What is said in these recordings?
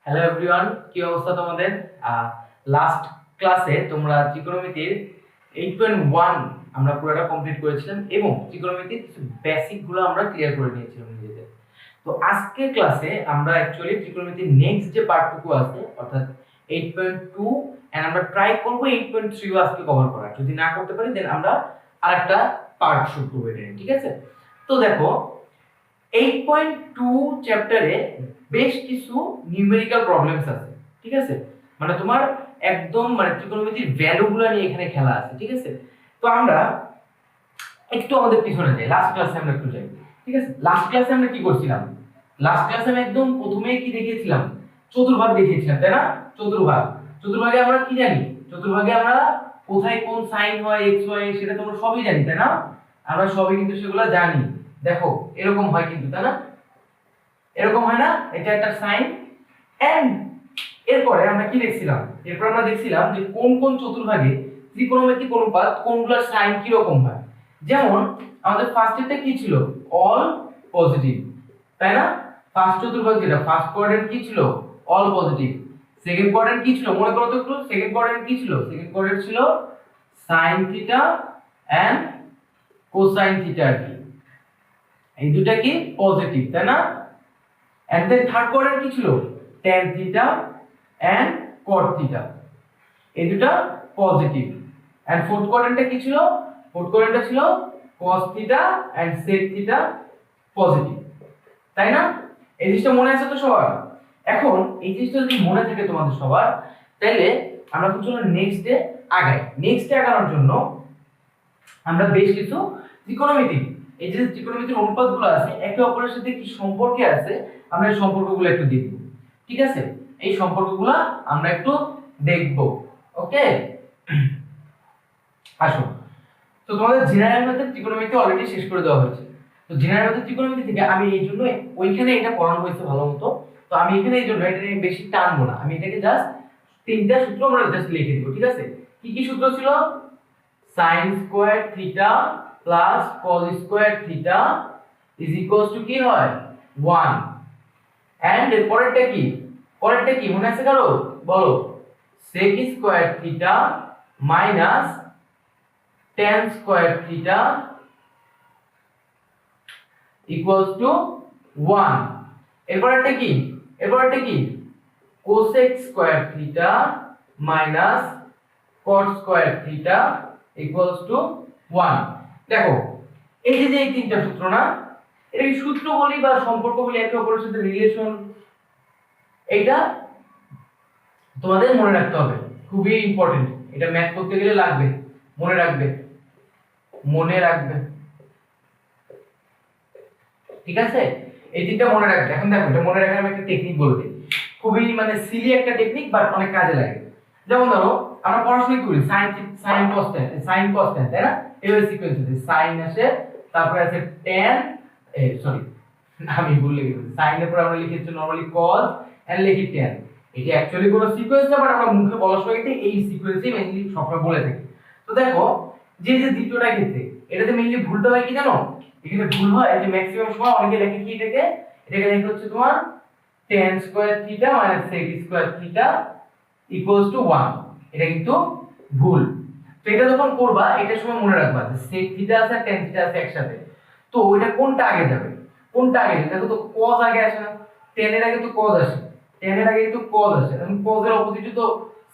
Hello everyone, কি অবস্থা তোমাদের? লাস্ট ক্লাসে তোমরা ত্রিকোণমিতির 8.1 আমরা পুরোটা কমপ্লিট করেছিলাম এবং ত্রিকোণমিতির বেসিক গুলো আমরা ক্লিয়ার করে নিয়েছিলাম নিজেদের। তো আজকের ক্লাসে আমরা অ্যাকচুয়ালি ত্রিকোণমিতির নেক্সট যে পার্টটুকু আছে অর্থাৎ 8.2 এন্ড আমরা ট্রাই করব 8.3 ও আজকে কভার করার। যদি না করতে পারি দেন আমরা আরেকটা পার্ট শুরু করব এটা, ঠিক আছে? তো দেখো 8.2 চ্যাপ্টারে বেশ কিছু নিউমেরিক্যাল প্রবলেমস আছে, ঠিক আছে? মানে তোমার একদম ত্রিকোণমিতির ভ্যালুগুলো নিয়ে এখানে খেলা আছে, ঠিক আছে? তো আমরা একটু আমাদের পিছনে যাই, লাস্ট ক্লাসে আমরা একটু যাই, ঠিক আছে? লাস্ট ক্লাসে আমরা কি করছিলাম? লাস্ট ক্লাসে আমি একদম প্রথমেই কি দেখিয়েছিলাম? চতুর্ভাগ দেখিয়েছিলাম, তাই না? চতুর্ভাগে আমরা কি জানি? চতুর্ভাগে আমরা কোথায় কোন সাইন হয়, এক্স হয়, সেটা তোমরা সবই জানি, তাই না? আমরা সবই কিন্তু সেগুলো জানি। দেখো এরকম হয় কিন্তু, তাই না? এরকম হয় না? এটা একটা সাইন। এন্ড এরপরে আমরা কি দেখছিলাম? এরপর আমরা দেখছিলাম যে কোন কোন চতুর্ভাগে ত্রিকোণমিতিক অনুপাত কোনগুলোর সাইন কি রকম হয়। যেমন আমাদের ফার্স্টেরটা কি ছিল? অল পজিটিভ, তাই না? ফার্স্ট চতুর্ভাগ যেটা, ফার্স্ট কোয়াড্রেন্ট কি ছিল? All positive. সেকেন্ড কোয়াড্রেন্ট কি ছিল? মনে করো তো একটু, সেকেন্ড কোয়াড্রেন্ট কি ছিল? সেকেন্ড কোয়াড্রেন্ট ছিল sin theta and cosine theta আর কি। এই দুটো কি পজিটিভ, তাই না? এন্ড দেন থার্ড কোয়াড্রেন্ট কি ছিল? tan theta and cot theta. এই দুটো পজিটিভ। এন্ড ফোর্থ কোয়াড্রেন্টটা কি ছিল? ফোর্থ কোয়াড্রেন্টটা ছিল cos theta and sec theta positive, তাই না? এই জিনিসটা মনে আছে তো সবার? এখন এই জিনিসটা যদি মনে থাকে তোমাদের সবার, তাহলে আমরা কি চলো নেক্সট আগাই। নেক্সট আগানোর জন্য আমরা বেশ কিছু ত্রিকোণমিতি, এই যে ত্রিকোণমিতির অনুপাতগুলো আছে একে অপরের সাথে কি সম্পর্কে আছে আমরা এই সম্পর্কগুলো একটু দেখব, ঠিক আছে? এই সম্পর্কগুলো আমরা একটু দেখব, ওকে? আসো, তো তোমাদের জেনারেল ম্যাথের ত্রিকোণমিতি অলরেডি শেষ করে দেওয়া হয়েছে। তো জেনারেল ম্যাথের ত্রিকোণমিতি থেকে আমি এই জন্য ওইখানে এটা পড়ানো হয়েছে ভালো মতো, তো আমি এখানে এই জন্য এটা নিয়ে বেশি টানবো না। আমি এটাকে জাস্ট তিনটা সূত্র আমরা জাস্ট লিখে দিব, ঠিক আছে? কি কি সূত্র ছিল? sin square theta plus cos square theta is equals to কি হয়? 1। এন্ড এর পরেরটা কি? পরেরটা কি মনে আছে কারো? বলো। sec square theta minus tan square theta equals to 1। এরপরেরটা কি? এরপরেরটা কি? cosec square theta minus cot square theta equals to 1। দেখো এই যে এই তিনটা সূত্র না, এটা কি সূত্র বলি বা সম্পর্ক বলি, একে অপরের সাথে রিলেশন, এইটা তোমাদের মনে রাখতে হবে, খুবই ইম্পর্টেন্ট। এটা ম্যাথ করতে গেলে লাগবে, মনে রাখবে, মনে রাখবে, ঠিক আছে? এই তিনটা মনে রাখবে। এখন দেখো এটা মনে রাখার আমি একটা টেকনিক বলে দিই, খুবই সিলি একটা টেকনিক বাট অনেক কাজে লাগে। যেমন ধরো আমরা পড়াশোনা করি sin sin cos tan, sin cos tan, তাই না? এর সিকোয়েন্স আছে sin আসে, তারপরে আছে tan, সরি আমি ভুল লিখে ফেলেছি, sin এর পর আমরা লিখেছি নরমালি cos এন্ড লিখি tan। এটা অ্যাকচুয়ালি কোনো সিকোয়েন্স না, বাট আমরা মুখে বলার সময় কিন্তু এই সিকোয়েন্সই মেইনলি সবসময় বলে থাকি। তো দেখো যে যে দ্বিতীয়টা ক্ষেত্রে এটাতে মেইনলি ভুলটা হয় কি জানো? এখানে ভুল হয় যে ম্যাক্সিমাম সময় অনেকে লেখে কি এটাকে লেখা হচ্ছে তোমার tan square theta minus sec square theta equals to 1। এটা কিন্তু ভুল। তো এটা যখন করবা এটার সময় মনে রাখবা যে sec থিটা আছে আর tan থিটা আছে একসাথে, তো ওইটা কোনটা আগে যাবে? কোনটা আগে যাবে? দেখো তো cos আগে আসে না, tan এর আগে তো cos আসে, tan এর আগে তো cos আসে, এখন cos এর অপোজিট তো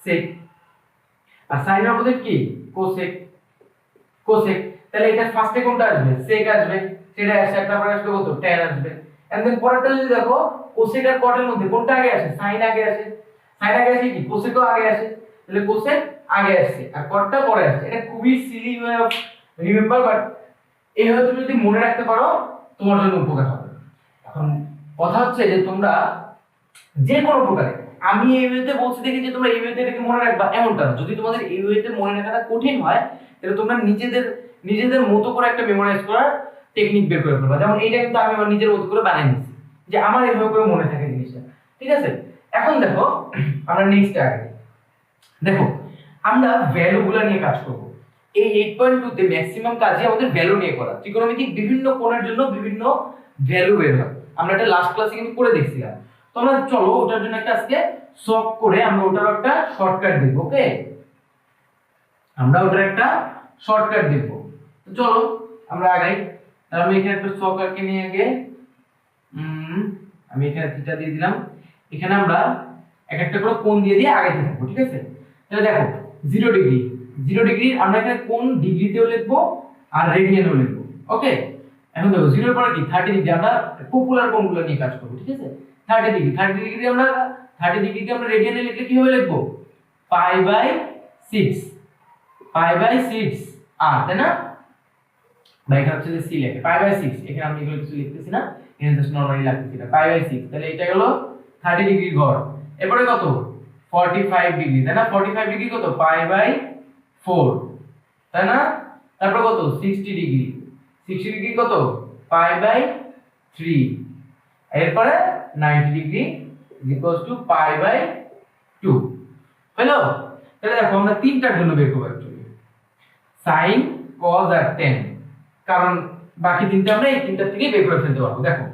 sec, আর sin এর অপোজিট কি? cosec। cosec, তাহলে এটা ফার্স্টে কোনটা আসবে? sec আসবে, সেটা আসে, তারপর আসবে কত? tan আসবে। এন্ড দেন পরেরটা যদি দেখো cosec আর cot এর মধ্যে কোনটা আগে আসে? sin আগে আসে। sin আগে আসে কি? cosec ও আগে আসে, তাহলে cosec আগে আসছে আর cot টা পরে আসছে। এটা খুবই silly way of remember, but এইভাবে তুমি যদি মনে রাখতে পারো তোমার জন্য উপকার হবে। এখন কথা হচ্ছে যে তোমরা যে কোনো প্রকারে, আমি এই ওয়েতে বলছি দেখি যে তোমরা এই ওয়েতে এটাকে মনে রাখবা এমনটা না। যদি তোমাদের এই ওয়েতে মনে রাখাটা কঠিন হয় তাহলে তোমরা নিজেদের মতো করে একটা মেমোরাইজ করার টেকনিক বের করে ফেলবা। যেমন এইটা কিন্তু আমি আমার নিজের মতো করে বানিয়ে নিয়েছি যে আমার এইভাবে করে মনে থাকে জিনিসটা, ঠিক আছে? এখন দেখো আমরা নেক্সট আগে দেখো আমরা ভ্যালুগুলো নিয়ে কাজ করব। এই 8.2 তে ম্যাক্সিমাম কাজই আমাদের ভ্যালু নিয়ে করা। ত্রিকোণমিতিক বিভিন্ন কোণের জন্য বিভিন্ন ভ্যালু বের হয়, আমরা এটা লাস্ট ক্লাসে কিন্তু করে দেখছিলাম। তোমরা চলো ওটার জন্য একটা আজকে সলভ করে আমরা ওটার একটা শর্টকাট দেখব। ওকে, আমরা ওটার একটা শর্টকাট দেখব। তো চলো আমরা আগাই। তাহলে আমি এখানে একটা শর্টকাটকে নিয়ে আগে আমি এখানে থিটা দিয়ে দিলাম। এখানে আমরা এক একটা করে কোণ দিয়ে দিয়ে আগাইতে থাকবো, ঠিক আছে? তাহলে দেখো 0 ডিগ্রি, 0 ডিগ্রি আমরা এখানে কোণ ডিগ্রিতেও লিখবো আর রেডিয়ানেও লিখবো। ওকে, এখন দেখো 0 এর পরে কি 30 ডিগ্রি, আমরা পপুলার কোণগুলো নিয়ে কাজ করব, ঠিক আছে? 30 ডিগ্রি, 30 ডিগ্রি আমরা 30 ডিগ্রিকে আমরা রেডিয়ানে লিখলে কি হবে লিখবো পাই বাই 6, পাই বাই 6 আর তাই না? বা এখানে হচ্ছে যে সি লেখে পাই বাই 6, এখানে আমি এগুলো কিছু লিখতেছি না, এখানে জাস্ট নরমালি লিখতেছি এটা পাই বাই 6। তাহলে এটা হলো 30 ডিগ্রি ঘর। এরপরে কত 45 ডিগ্রি, তাই না? 45 ডিগ্রি কত পাই বাই 4, তাই না? তারপর কত 60 ডিগ্রি, 60 ডিগ্রি কত পাই বাই 3। এরপরে 90 degree equals to pi by 2 হলো। তাহলে দেখো আমরা তিনটার জন্য বের করব অ্যাকচুয়ালি sin cos আর tan, কারণ বাকি তিনটা আমরা এই তিনটা থেকে বের করে ফেলতে পারবো। দেখো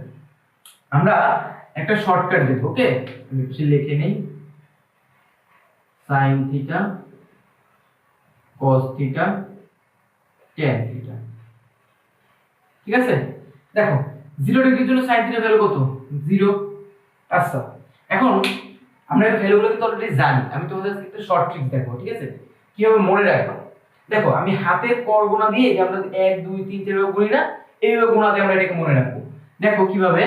আমরা একটা শর্টকাট দেব। ওকে, আমি কিছু লিখে নেই sin theta cos theta tan theta, ঠিক আছে? দেখো 0 ডিগ্রির জন্য sin থিটা ভ্যালু কত 0। আচ্ছা, এখন আমরা এই ভ্যালুগুলো কিন্তু অলরেডি জানি, আমি তোমাদের কাছে একটা শর্ট ট্রিক দেখাবো, ঠিক আছে? কিভাবে মনে রাখবো। দেখো আমি হাতের কর গোনা দিয়ে যে আমরা 1 2 3 4 ভাবে গুনি না, এইভাবে গোনা দিয়ে আমরা এটাকে মনে রাখবো। দেখো কিভাবে,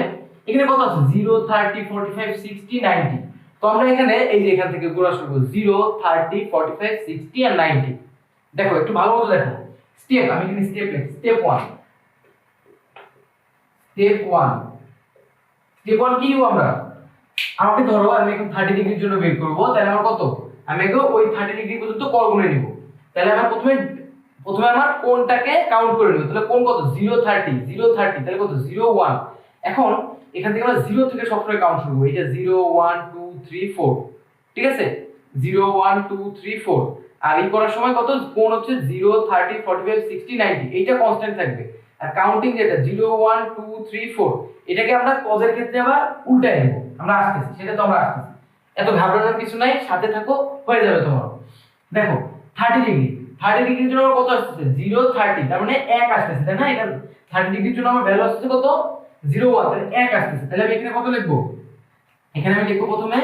এখানে কত আছে 0 30 45 60 90। তো আমরা এখানে এই যে এখান থেকে গোনা শুরু করব 0 30 45 60 আর 90। দেখো একটু ভালো মতো দেখো স্টেপ, আমি এখানে স্টেপ লিখি। স্টেপ 1, স্টেপ 1, স্টেপ 1 কি নিব আমরা? আমাকে ধরো আমি এখন 30 ডিগ্রির জন্য বের করব, তাহলে আমার কত, আমি আগে ওই 30 ডিগ্রি পর্যন্ত কোণ গুনে নিব। তাহলে আমার প্রথমে আমার কোণটাকে কাউন্ট করে নিব। তাহলে কোণ কত 0 30, 0 30, তাহলে কত 0 1। এখন এখান থেকে আমরা 0 থেকে সবসময় কাউন্ট শুরু করব। এটা 0 1 2 3 4, ঠিক আছে? 0 1 2 3 4। আর এই করার সময় কত কোণ হচ্ছে 0 30 45 60 90, এইটা কনস্ট্যান্ট থাকবে। আর কাউন্টিং যেটা 0 1 2 3 4, এটাকে আমরা কজের ক্ষেত্রে আবার উল্টায় নেব। আমরা আসতেছি, সেটা তো আমরা আসতেছি, এত ঘাবড়ানোর কিছু নাই, সাথে থাকো, হয়ে যাবে তোমার। দেখো 30 ডিগ্রি, 30 ডিগ্রির জন্য কত আসছে 0 30, তার মানে 1 আসছে, তাই না? এটা 30 ডিগ্রির জন্য আমার ভ্যালু আসছে কত 0 1, তাহলে 1 আসছে। তাহলে আমি এখানে কত লিখবো? এখানে আমি লিখবো প্রথমে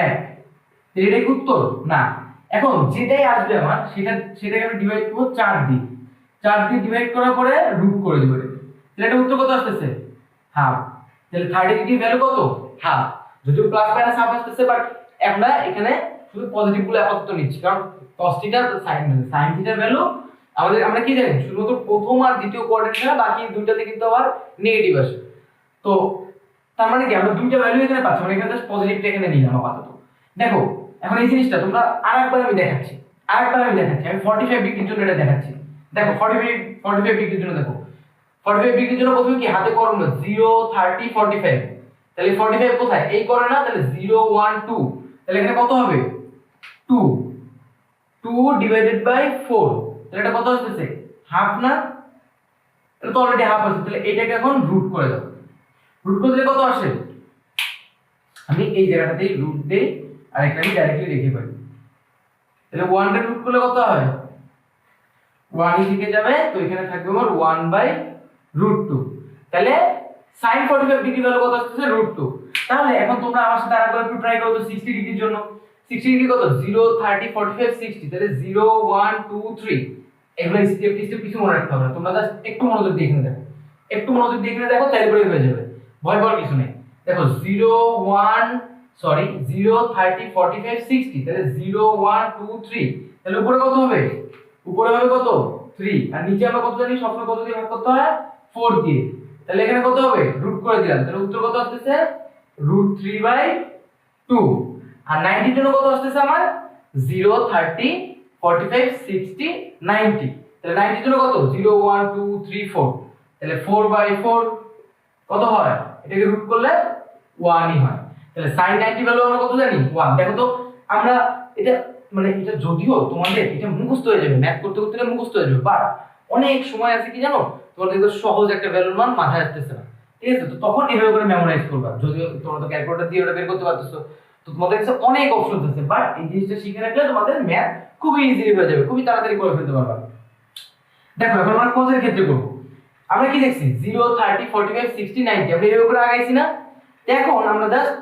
1। এটাই উত্তর না? এখন যেটাই আসবে আমার সেটাকে আমি ডিভাইড করব 4 দিয়ে, 4 দিয়ে ডিভাইড করার পরে রুট করে দেব। তাহলে এটা উত্তর কত আসছে হাফ। তাহলে 30 ডিগ্রি ভ্যালু কত হাফ, যদিও প্লাস মাইনাস হাফ আসছে, বাট আমরা এখানে শুধু পজিটিভ গুলো আপাতত নিচ্ছি, কারণ cos থিটা sin থিটার ভ্যালু আমরা কি জানি শুধুমাত্র প্রথম আর দ্বিতীয় কোয়াড্রেন্ট ছাড়া বাকি দুইটাতে কিন্তু আবার নেগেটিভ আসে। তো তার মানে কি আমরা দুইটা ভ্যালু এখানে পাচ্ছি, মানে এখানে জাস্ট পজিটিভটা এখানে নিলাম আপাতত। দেখো এখন এই জিনিসটা তোমরা আরেকবার আমি দেখাচ্ছি, আমি 45 ডিগ্রির জন্য এটা দেখাচ্ছি। দেখো 45 ডিগ্রির জন্য দেখো 45 ডিগ্রির জন্য প্রথমে কি হাতে করো 0 30 45, তাহলে 45 কোথায় এই করে না, তাহলে 0 1 2, তাহলে এখানে কত হবে 2 ডিভাইডেড বাই 4, তাহলে এটা কত আসছে হাফ না? এটা তো অলরেডি হাফ আছে, তাহলে এটাকে এখন রুট করে দাও। রুট করে দিলে কত আসে, আমি এই জায়গাটাতেই রুট দেই আর এখানে ডাইরেক্টলি লিখে পারি। তাহলে 1 টা রুট করলে কত হয় 1 এদিকে যাবে, তো এখানে থাকবে আমার 1/√2। তাহলে sin 45 ডিগ্রি ভ্যালু কত আসছে √2। তাহলে এখন তোমরা আমার সাথে আরেকবার একটু ট্রাই করো তো 60 ডিগ্রির জন্য। 60 ডিগ্রি কত 0 30 45 60, তাহলে 0 1 2 3। এগুলো স্টেপ কিছু মনে রাখতে হবে না, তোমরা জাস্ট একটু মনোযোগ দিয়ে এখানে দেখো, তাহলে পরে হয়ে যাবে, ভয় পাওয়ার কিছু নেই। দেখো 0 30 45 60, তাহলে 0 1 2 3, তাহলে উপরে কত হবে, উপরে হবে কত 3, আর নিচে আমরা কত জানি সবসময় কত দিয়ে ভাগ করতে হয় 4 দিয়ে। তাহলে এখানে কত হবে রুট করে দিলাম, তাহলে উত্তর কত আসছে √3/2। আর 90 এর জন্য কত আসছে আমার 0 30 45 60 90, তাহলে 90 এর জন্য কত 0 1 2 3 4, তাহলে 4/4 কত হয়, এটাকে রুট করলে 1 ই হয়। তাহলে sin 90 ভ্যালু আমরা কত জানি 1। দেখো তো আমরা এটা মানে এটা যদিও তোমাদের এটা মুখস্থ হয়ে যাবে, ম্যাথ করতে মুখস্থ হয়ে যাবে, বাট অনেক সময় আছে কি জানো তোমাদের সহজ একটা ভ্যালুর মান মাথায় আসতেছে না, ঠিক আছে? তো তখন এভাবে করে মেমোরাইজ করবা। যদিও তোমরা তো ক্যালকুলেটর দিয়ে ওটা বের করতে পারতেছো, তো তোমাদের কাছে অনেক অপশন আছে, বাট এই জিনিসটা শিখে রাখলে তোমাদের ম্যাথ খুব ইজিলি হয়ে যাবে, খুবই তাড়াতাড়ি করে ফেলতে পারবা। দেখো এখন আমরা কজের ক্ষেত্রে করব। আমরা কি দেখছি 0 30 45 60 90 আমরা এভাবে করে আগাইছি না? এখন আমরা জাস্ট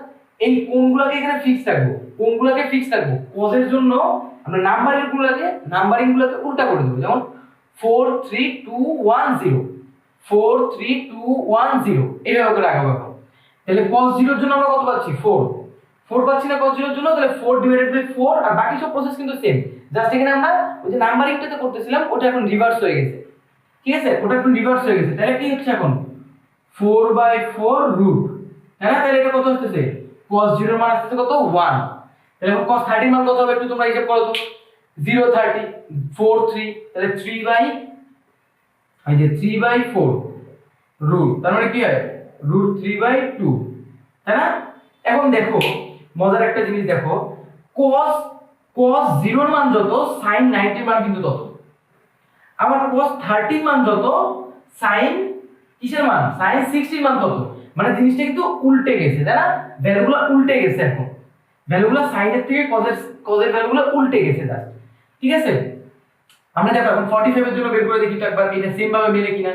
এই কোণগুলোকে এখানে ফিক্স রাখবো, কোণগুলোকে ফিক্স রাখবো। কজের জন্য আমরা নাম্বারিং গুলোকে উল্টা করে দেবো, যেমন 4 3 2 1 0 4 3 2 1 0 এইভাবে করে আগাবো। এখন তাহলে cos 0 এর জন্য আমরা কত পাচ্ছি 4 পাচ্ছি না cos 0 এর জন্য, তাহলে 4 ডিভাইডেড বাই 4, আর বাকি সব প্রসেস কিন্তু সেম, জাস্ট এখানে আমরা ওই যে নাম্বারিংটাতে করতেছিলাম ওটা এখন রিভার্স হয়ে গেছে। ঠিক আছে, ওটা এখন রিভার্স হয়ে গেছে। তাহলে কি হচ্ছে এখন 4/4 রুট, তাই না? তাহলে এটা কত হচ্ছে cos 0 এর মান আসছে কত 1। তাহলে এখন cos 30 এর মান কত হবে একটু তোমরা হিসাব করো তো। 0 30 4 3, তাহলে 3/4 রুট, তার মানে কি হয় √3/2, তাই না? এখন দেখো মজার একটা জিনিস দেখো, cos 0 এর মান যত sin 90 এর মান কিন্তু তত, আবার cos 30 এর মান যত sin কিসের মান sin 60 এর মান তত। মানে জিনিসটা কিন্তু উল্টে গেছে, তাই না? ভ্যালুগুলো উল্টে গেছে, এখন ভ্যালুগুলো sin এর থেকে cos এর ভ্যালুগুলো উল্টে গেছে জাস্ট। ঠিক আছে, আমরা দেখো এখন 45 এর জন্য বের করে দেখি তো একবার এটা সেম ভাবে মিলে কিনা।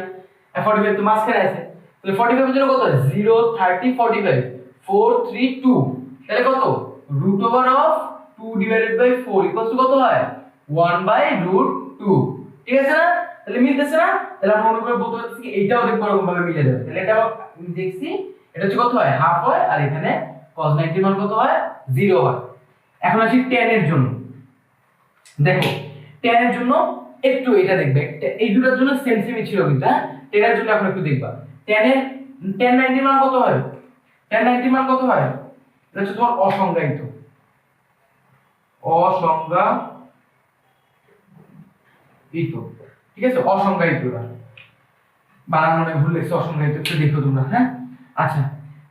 45 তো মাঝখানে আছে, তাহলে 45 এর জন্য কত 0 30 45 4 3 2, তাহলে কত √2/4 ইকুয়ালস টু কত হয় 1/√2। ঠিক আছে না? তাহলে মিলতেছে না? তাহলে আমরা অনুকূলে বলতে পারছি কি এইটাও দেখবো এরকম ভাবে মিলে যাবে। তাহলে এটা আমি দেখছি এটা হচ্ছে কত হয় হাফ হয়, আর এখানে cos 90 মান কত হয় 0 হয়। এখন আসি tan এর জন্য। দেখো tan এর জন্য একটু এটা দেখবে, এই দুটোর জন্য সেম সেমই ছিল কিন্তু, হ্যাঁ tan এর জন্য এখন একটু দেখবা tan 90 মান কত হয়, tan 90 মান কত হয়, এটা হচ্ছে তোমার অসংজ্ঞায়িত ঠিক আছে, অসংজ্ঞায়িত বানানোটা ভুল লেখছে, অসংজ্ঞায়িত একটু দেখো তোমরা। হ্যাঁ আচ্ছা,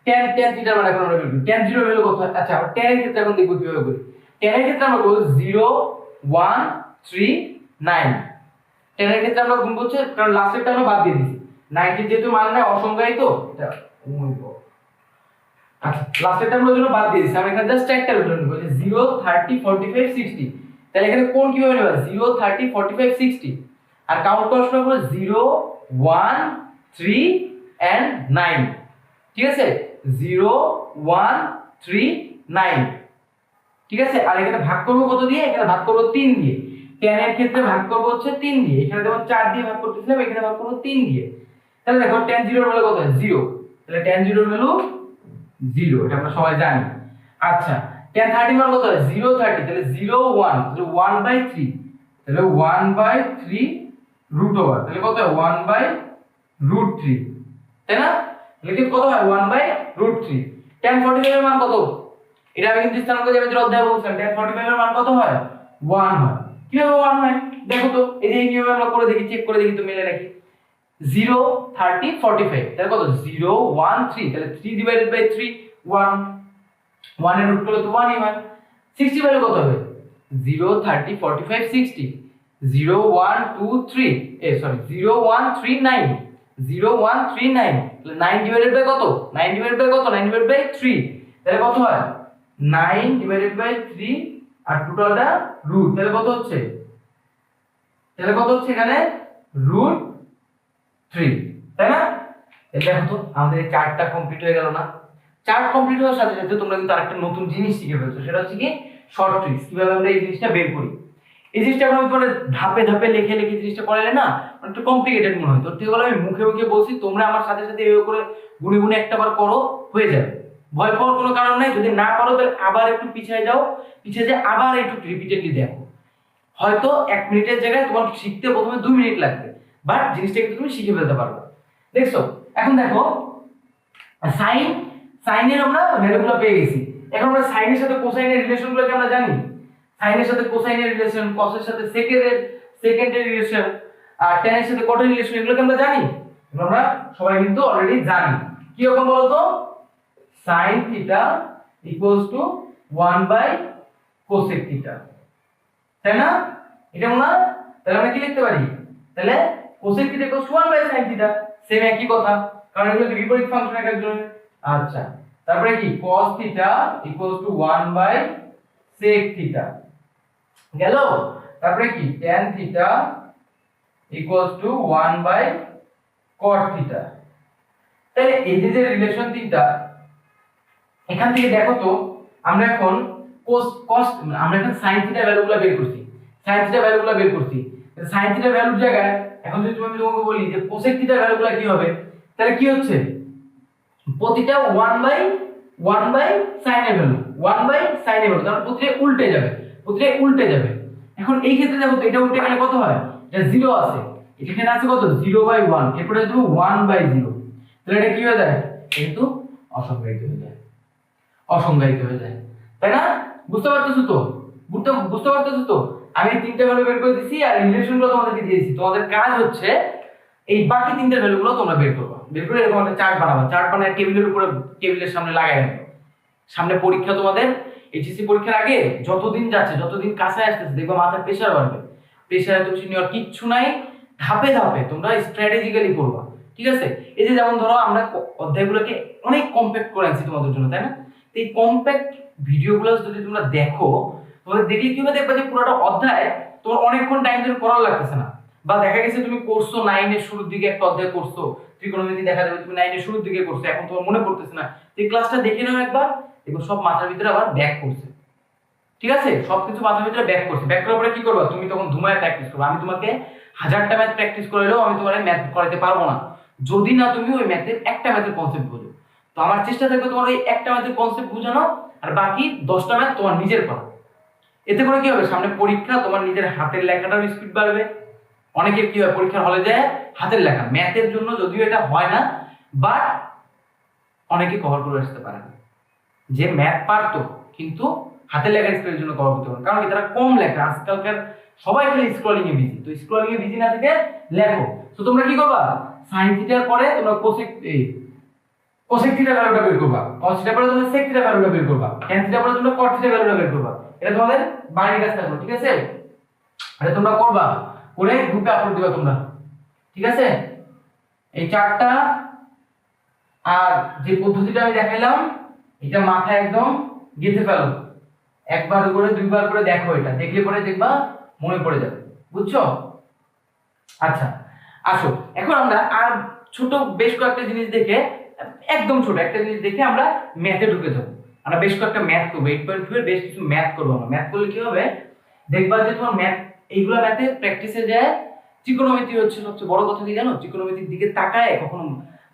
tan থিটার মান এখন আমরা বের করি। tan 0 ভ্যালু কত হয়? আচ্ছা tan এর ক্ষেত্রে এখন দেখব কিভাবে করি। tan এর ক্ষেত্রে আমরা বলবো 0 1 3 9। tan এর ক্ষেত্রে আমরা গুণ করছি কারণ লাস্টেরটা আমরা বাদ দিয়ে দিয়েছি, 90 যেহেতু মান নাই অসংজ্ঞায়িত এটা আচ্ছা লাস্টেরটা আমরা জন্য বাদ দিয়ে দিয়েছি, আমরা এখানে জাস্ট একটা উদাহরণ নেব যে 0 30 45 60। তাহলে এখানে কোন কিভাবে নেবা 0 30 45 60, আর কাউন্ট করার সময় বলে 0 1 3 and 9। ঠিক আছে 0 1 3 9। ঠিক আছে, আর এখানে ভাগ করব কত দিয়ে, এখানে ভাগ করব 3 দিয়ে। tan এর ক্ষেত্রে ভাগ করব হচ্ছে 3 দিয়ে, এখানে যেমন 4 দিয়ে ভাগ করতেছিলাম এখানে ভাগ করব 3 দিয়ে। তাহলে দেখো tan 0 এর ভ্যালু কত হয় 0, তাহলে tan 0 এর ভ্যালু 0, এটা আমরা সবাই জানি। আচ্ছা tan 30 মান কত হয় 0 30, তাহলে 0 1, তাহলে 1/3, তাহলে 1/3 রুট ওভার, তাহলে কত হয় 1/√3, তাই না? তাহলে কি কত হয় 1/√3। tan 45 এর মান কত, এটা আমি কিন্তু স্থানাঙ্ক জ্যামিতির অধ্যায়ে বলছিলাম, tan 45 এর মান কত হয় 1 হয়। কিভাবে 1 হয় দেখো তো, এই যে এই নিয়মে আমরা করে দেখি, চেক করে দেখি তো মেলে নাকি। 0 30 45, তাহলে কত 0 1 3, তাহলে 3/3 1, 1 এর রুট করলে তো 1 ই হয়। 60 ভ্যালু কত হবে 0 30 45 60, 0 1 2 3 0 1 3 9, 0 1 3 9, তাহলে 9 ডিভাইডেড বাই কত 9 ডিভাইডেড বাই কত 9 ডিভাইডেড বাই 3, তাহলে কত হয় 9 ডিভাইডেড বাই 3, আর টোটালটা রুট, তাহলে কত হচ্ছে এখানে √3, তাই না? এই দেখো তো আমাদের এই চার্টটা কমপ্লিট হয়ে গেল না? চার্ট কমপ্লিট হওয়ার সাথে সাথে তোমরা কিন্তু আরেকটা নতুন জিনিস শিখে ফেলছো, সেটা হচ্ছে কি শর্ট ট্রিক্স, কিভাবে আমরা এই জিনিসটা বের করি। এই জিনিসটা এখন আমি তোমাদের ধাপে ধাপে লিখে লিখে জিনিসটা পড়াইলে না একটু কমপ্লিকেটেড মনে হয়, তোর থেকে বলে আমি মুখে মুখে বলছি, তোমরা আমার সাথে সাথে এইভাবে করে গুনে গুনে একটাবার করো, হয়ে যাবে। ভয় পাওয়ার কোনো কারণ নাই, যদি না পারো তাহলে আবার একটু পিছিয়ে যাও, পিছিয়ে যে আবার একটু রিপিটেডলি দেখো। হয়তো 1 মিনিটের জায়গায় তোমার শিখতে প্রথমে 2 মিনিট লাগবে, বাট জিনিসটা কিন্তু তুমি শিখে ফেলতে পারবে। দেখছো এখন দেখো সাইনের আমরা ভ্যালুগুলো পেয়ে গেছি, এখন আমরা সাইনের সাথে কোসাইনের রিলেশনগুলোকে আমরা জানি। সাইনের সাথে কোসাইনের রিলেশন, কসের সাথে সেকেন্ডের রিলেশন, আর tan এর সাথে কটের রিলেশন, এগুলোকে আমরা জানি, আমরা সবাই কিন্তু অলরেডি জানি। কি রকম বলো তো sin θ = 1/cosec θ, তাই না? এটা না, তাহলে আমরা কি লিখতে পারি, তাহলে cosec θ = 1/sin θ, সেম একই কথা। কারণ এগুলো কি বিপরীত ফাংশন এক একজনের। আচ্ছা, তারপরে কি cos θ = 1/sec θ গেল। তারপরে কি tan θ = 1/cot θ। তাহলে এই যে রিলেশন তিনটা এখান থেকে দেখো তো, আমরা এখন আমরা এখন sin θ ভ্যালুগুলো বের করছি, sin θ ভ্যালুগুলো বের করছি। sin θ ভ্যালুর জায়গায় এখন যদি আমি তোমাকে বলি যে cosec θ ভ্যালুগুলো কি হবে, তাহলে কি হচ্ছে প্রতিটা 1/sin এর ভ্যালু, 1/sin এর ভ্যালু, তাহলে প্রতিটা উল্টে যাবে, প্রতিটা উল্টে যাবে। এখন এই ক্ষেত্রে দেখো তো এটা উল্টে গেলে কত হয়, এটা 0 আছে, এখানে আছে কত 0/1, এরপরে দেব 1/0, তাহলে এটা কি হয়ে যায় কিন্তু অসংজ্ঞায়িত হয়ে যায়, অসংজ্ঞায়িত হয়ে যায়, তাই না? বুঝতে পারতেছো তো? বুঝতে পারতেছো তো? আমি তিনটা ভ্যালু বের করে দিছি আর রিলেশনগুলো তোমাদেরকে দিয়েছি, তোমাদের কাজ হচ্ছে এই বাকি তিনটা ভ্যালুগুলো তোমরা বের করবা, বের করে এরকম একটা চার্ট বানাবা, চার্ট বানায় টেবিলের উপরে, টেবিলের সামনে লাগাই নেবে। সামনে পরীক্ষা, তোমাদের এইচএসসি পরীক্ষার আগে যতদিন যাচ্ছে, যতদিন কাছে আসতেছে, দেখবা মাথায় প্রেসার বাড়বে, প্রেসার এত কিছু নেওয়ার কিচ্ছু নাই, ধাপে ধাপে তোমরা স্ট্র্যাটেজিক্যালি করবা, ঠিক আছে? এই যে যেমন ধরো আমরা অধ্যায়গুলোকে অনেক কম্প্যাক্ট করে আনছি তোমাদের জন্য, তাই না? এই কম্প্যাক্ট ভিডিওগুলো যদি তোমরা দেখো, তোমাদের দেখলে কি হবে, দেখবা যে পুরোটা অধ্যায় তোমার অনেকক্ষণ টাইম ধরে পড়ার লাগতেছে না। বা দেখা গেছে তুমি করছো 9 এর শুরুর দিকে একটা অধ্যায় করছো, ত্রিকোণমিতি দেখা যাবে তুমি 9 এর শুরুর দিকে করছো, এখন তোমার মনে পড়তেছে না, এই ক্লাসটা দেখে নাও একবার, দেখো সব মাথার ভিতরে আবার ব্যাক করছে, ঠিক আছে? সবকিছু মাথার ভিতরে ব্যাক করছে, ব্যাক করার পরে কি করবা, তুমি তখন ধুমায় প্র্যাকটিস করবে। আমি তোমাকে 1000টা ম্যাথ প্র্যাকটিস করাইলেও আমি তোমার ম্যাথ করাইতে পারবো না যদি না তুমি ওই ম্যাথের একটা ম্যাথের কনসেপ্ট বোঝো। তো আমার চেষ্টা থাকবে তোমার ওই একটা ম্যাথের কনসেপ্ট বোঝানো, আর বাকি 10টা ম্যাথ তোমার নিজের করা। এতে করে কি হবে, সামনে পরীক্ষা, তোমার নিজের হাতের লেখাটার স্পিড বাড়বে। অনেকের কি হয়, পরীক্ষার হলে যায় হাতের লেখা, ম্যাথের জন্য যদিও এটা হয় না, বাট অনেকে কভার করে আসতে পারে না। যে ম্যাথ পারতো কিন্তু হাতের লেখার স্পিডের জন্য কভার করতে পারে, কারণ কি তারা কম লেখা, আজকালকার সবাই খালি স্ক্রলিং এ বিজি, তো স্ক্রলিং এ বিজি না থেকে লেখো। তো তোমরা কি করবা, sin থিটার পরে তোমরা কোসেক থিটা ভ্যালুটা বের করবা, cos থিটার পরে তোমরা sec থিটা ভ্যালুটা বের করবা, tan থিটার পরে তোমরা cot থিটা ভ্যালুটা বের করবা। এটা তোমাদের বাড়ির কাজ থাকলো, ঠিক আছে? এটা তোমরা করবা, করে গ্রুপে আপলোড দিবা তোমরা, ঠিক আছে? এই চারটা আর যে পদ্ধতিটা আমি দেখাইলাম এটা মাথায় একদম গেঁথে ফেলো, একবার করে দুইবার করে দেখো, এটা দেখলে পরে দেখবা মনে পড়ে যাবে, বুঝছো? আচ্ছা, আসো এখন আমরা আর ছোট বেশ কয়েকটা জিনিস দেখে, একদম ছোট একটা জিনিস দেখে আমরা ম্যাথে ঢুকে যাবো। আমরা বেশ কয়েকটা ম্যাথ করবো, 8.2 এর বেশ কিছু ম্যাথ করবো। আমরা ম্যাথ করলে কি হবে, দেখবা যে তোমার ম্যাথ এইগুলা ম্যাথে প্র্যাকটিসে যায়। ত্রিকোণমিতি হচ্ছে সবচেয়ে বড় কথা কি জানো, ত্রিকোণমিতির দিকে তাকায় কখনো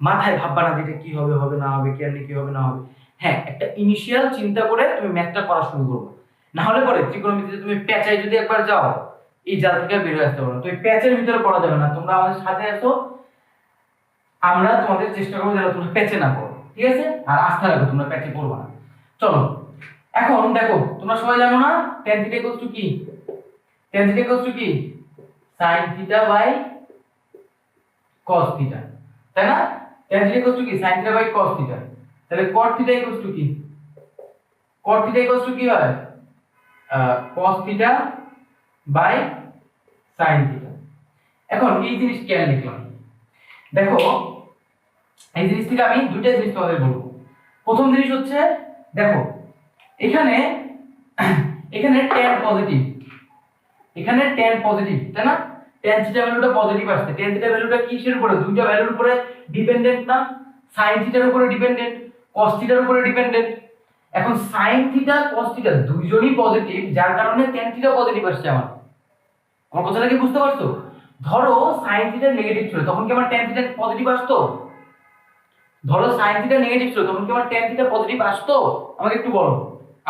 মাথায় ভাববা না যে এটা কি হবে, হবে না হবে, কেমনে কি হবে না হবে। হ্যাঁ, একটা ইনিশিয়াল চিন্তা করে তুমি ম্যাথটা করা শুরু করবে, না হলে পরে ত্রিকোণমিতিতে তুমি পেঁচায় যদি একবার যাও, এই জাল থেকে বের হয়ে আসতে পারো। তো এই প্যাচের ভিতরে পড়া যাবে না, তোমরা আমাদের সাথে আসো, আমরা তোমাদের চেষ্টা করবো যেন তোমরা প্যাচে না পড়ো, ঠিক আছে? আর আস্থা রাখো, তোমরা প্যাচে পড়বা না। চলো এখন দেখো, তোমরা সবাই জানো না tan থিটা ইকুয়ালস টু কি, tan থিটা ইকুয়ালস টু কি sin theta by cos theta, তাই না? tan থিটা ইকুয়ালস টু কি sin theta by cos theta. তাহলে cot থিটা ইকুয়ালস টু কি, cot থিটা ইকুয়ালস টু কি হয়, cos theta by sin theta. এখন এই জিনিস কেন লিখলাম, দেখো এই জিনিস থেকে আমি দুইটা জিনিস তোমাদের বলবো। প্রথম জিনিস হচ্ছে দেখো এখানে এখানে tan পজিটিভ, এখানে tan পজিটিভ, তাই না? tan থিটা ভ্যালুটা পজিটিভ আসছে, tan থিটা ভ্যালুটা কিসের উপরে, দুইটা ভ্যালুর উপরে ডিপেন্ডেন্ট না, sin থিটার উপরে ডিপেন্ডেন্ট, cos থিটার উপরে ডিপেন্ডেন্ট। এখন sin থিটা cos থিটা দুইজনই পজিটিভ, যার কারণে tan থিটা পজিটিভ আসছে। আমার কথাটা কি বুঝতে পারছো? ধরো sin থিটা নেগেটিভ ছিল, তখন কি আমার tan থিটা পজিটিভ আসতো? ধরো sin থিটা নেগেটিভ ছিল, তখন কি আমার tan থিটা পজিটিভ আসতো? আমাকে একটু বলো,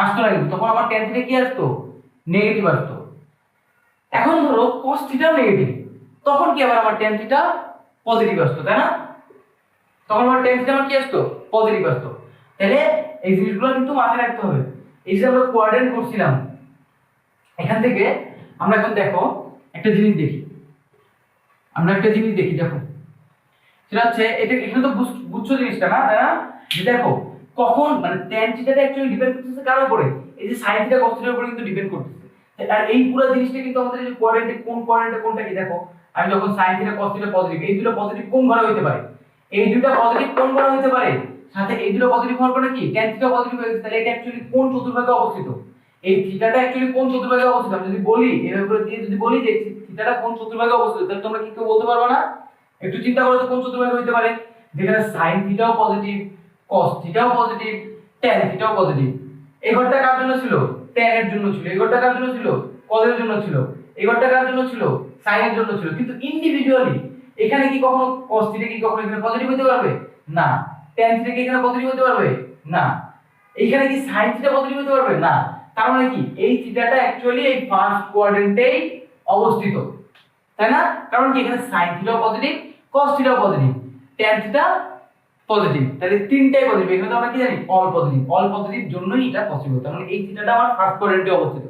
আসতো না কিন্তু, তখন আমার tan থিটা কি আসতো, নেগেটিভ আসতো। এখন ধরো cos থিটা নেগেটিভ, তখন কি আবার আমার tan থিটা পজিটিভ আসতো, তাই না? তখন আমার tan থিটা আমার কি আসতো, পজিটিভ আসতো। তাহলে এই জিনিসগুলো কিন্তু মাথায় রাখতে হবে। এই যে আমরা কোয়াড্রেন্ট করছিলাম, এখান থেকে আমরা এখন দেখো একটা জিনিস দেখি, আমরা একটা জিনিস দেখি, দেখো সেটা হচ্ছে এটা, এখানে তো বুঝছো জিনিসটা না, তাই না? যে দেখো কখন মানে tan থিটাটা অ্যাকচুয়ালি ডিপেন্ড করতেছে কার উপরে, এই যে sin থিটা cos থিটার উপরে কিন্তু ডিপেন্ড করতেছে। আর এই পুরো জিনিসটা কিন্তু আমাদের এই কোয়াড্রেন্টে কোন কোয়াড্রেন্টে কোনটা কি, দেখো আমি যখন sin theta cos theta positive, এই দুটো পজিটিভ কোন ঘরে হইতে পারে, এই দুটো পজিটিভ কোন কোন হতে পারে, সাথে এই দুটো পজিটিভ হওয়ার কারণে কি tan থিটা পজিটিভ হয়ে গেছে, তাহলে এটা অ্যাকচুয়ালি কোন চতুর্ভাগে অবস্থিত, এই থিটাটা অ্যাকচুয়ালি কোন চতুর্ভাগে অবস্থিত। আমি যদি বলি এভাবে করে দিয়ে যদি বলি যে থিটাটা কোন চতুর্ভাগে অবস্থিত, তাহলে তোমরা কি কেউ বলতে পারবে না? একটু চিন্তা করো তো কোন চতুর্ভাগে হতে পারে, যেখানে sin থিটাও পজিটিভ, cos থিটাও পজিটিভ, tan থিটাও পজিটিভ। এই ঘরটা কার জন্য ছিল? tan এর জন্য ছিল। এই ঘরটা কার জন্য ছিল? cos এর জন্য ছিল। এই ঘরটা কার জন্য ছিল? sin এর জন্য ছিল। কিন্তু ইন্ডিভিজুয়ালি এখানে কি কখনো cos থিটা কি কখনো এখানে পজিটিভ হতে পারবে না, tan থিটা কি এখানে পজিটিভ হতে পারবে না, এইখানে কি sin থিটা পজিটিভ হতে পারবে না। তার মানে কি এই থিটাটা অ্যাকচুয়ালি এই ফার্স্ট কোয়াড্রেন্টেই অবস্থিত, তাই না? কারণ কি এখানে sin থিটাও পজিটিভ, cos থিটাও পজিটিভ, tan থিটা পজিটিভ, তাহলে তিনটাই পজিটিভ। এখানে তো আমরা কি জানি অল পজিটিভ জন্যই এটা পসিবল। তার মানে এই থিটাটা আমার ফার্স্ট কোয়াড্রেন্টে অবস্থিত।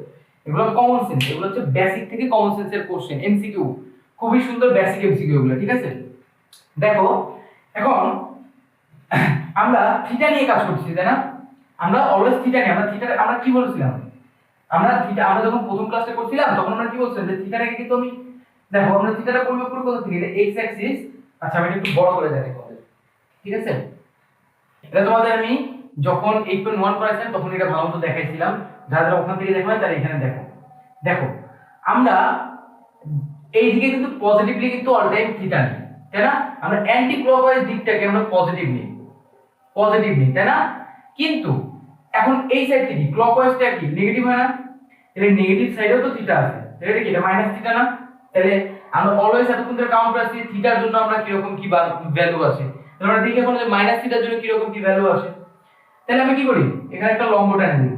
এগুলো কমন সেন্স, এগুলো হচ্ছে বেসিক থেকে কমন সেন্সের কোশ্চেন, এমসিকিউ, খুবই সুন্দর বেসিক এমসিকিউ এগুলো, ঠিক আছে? দেখো এখন আমরা থিটা নিয়ে কাজ করছি, তাই না? আমরা অলওয়েজ থিটা নিয়ে, আমরা কি বলেছিলাম, আমরা যখন প্রথম ক্লাসে করছিলাম তখন আমরা কি বলছিলাম যে থিটাটাকে কিন্তু আমি, দেখো আমরা থিটাটা পরিমাপ করে কোথা থেকে, এটা x অ্যাক্সিস। আচ্ছা আমি একটু বড় করে দেখাই তোমাদের, ঠিক আছে? এটা তোমাদের আমি যখন 8.1 করেছিলাম তখন এটা ভালো মতো দেখাইছিলাম, যারা ওখান থেকে দেখো তারা এখানে দেখো। দেখো আমরা এই দিকে কিন্তু পজিটিভলি কিন্তু অল টাইম থিটা নিই, তাই না? আমরা অ্যান্টি ক্লকওয়াইজ দিকটাকে আমরা পজিটিভ নিই, তাই না? কিন্তু এখন এই সাইড থেকে ক্লকওয়াইজটা কি নেগেটিভ হয় না, তাহলে নেগেটিভ সাইডেও তো থিটা আছে, তাহলে এটা কি, এটা মাইনাস থিটা না? তাহলে আমরা অলওয়েজ এতক্ষণ ধরে কাউন্ট করছি থিটার জন্য আমরা কি রকম কি ভ্যালু আছে, তাহলে আমরা দেখি এখন যে মাইনাস থিটার জন্য কি রকম কি ভ্যালু আসে। তাহলে আমি কি করি, এখানে একটা লম্ব টান দিই,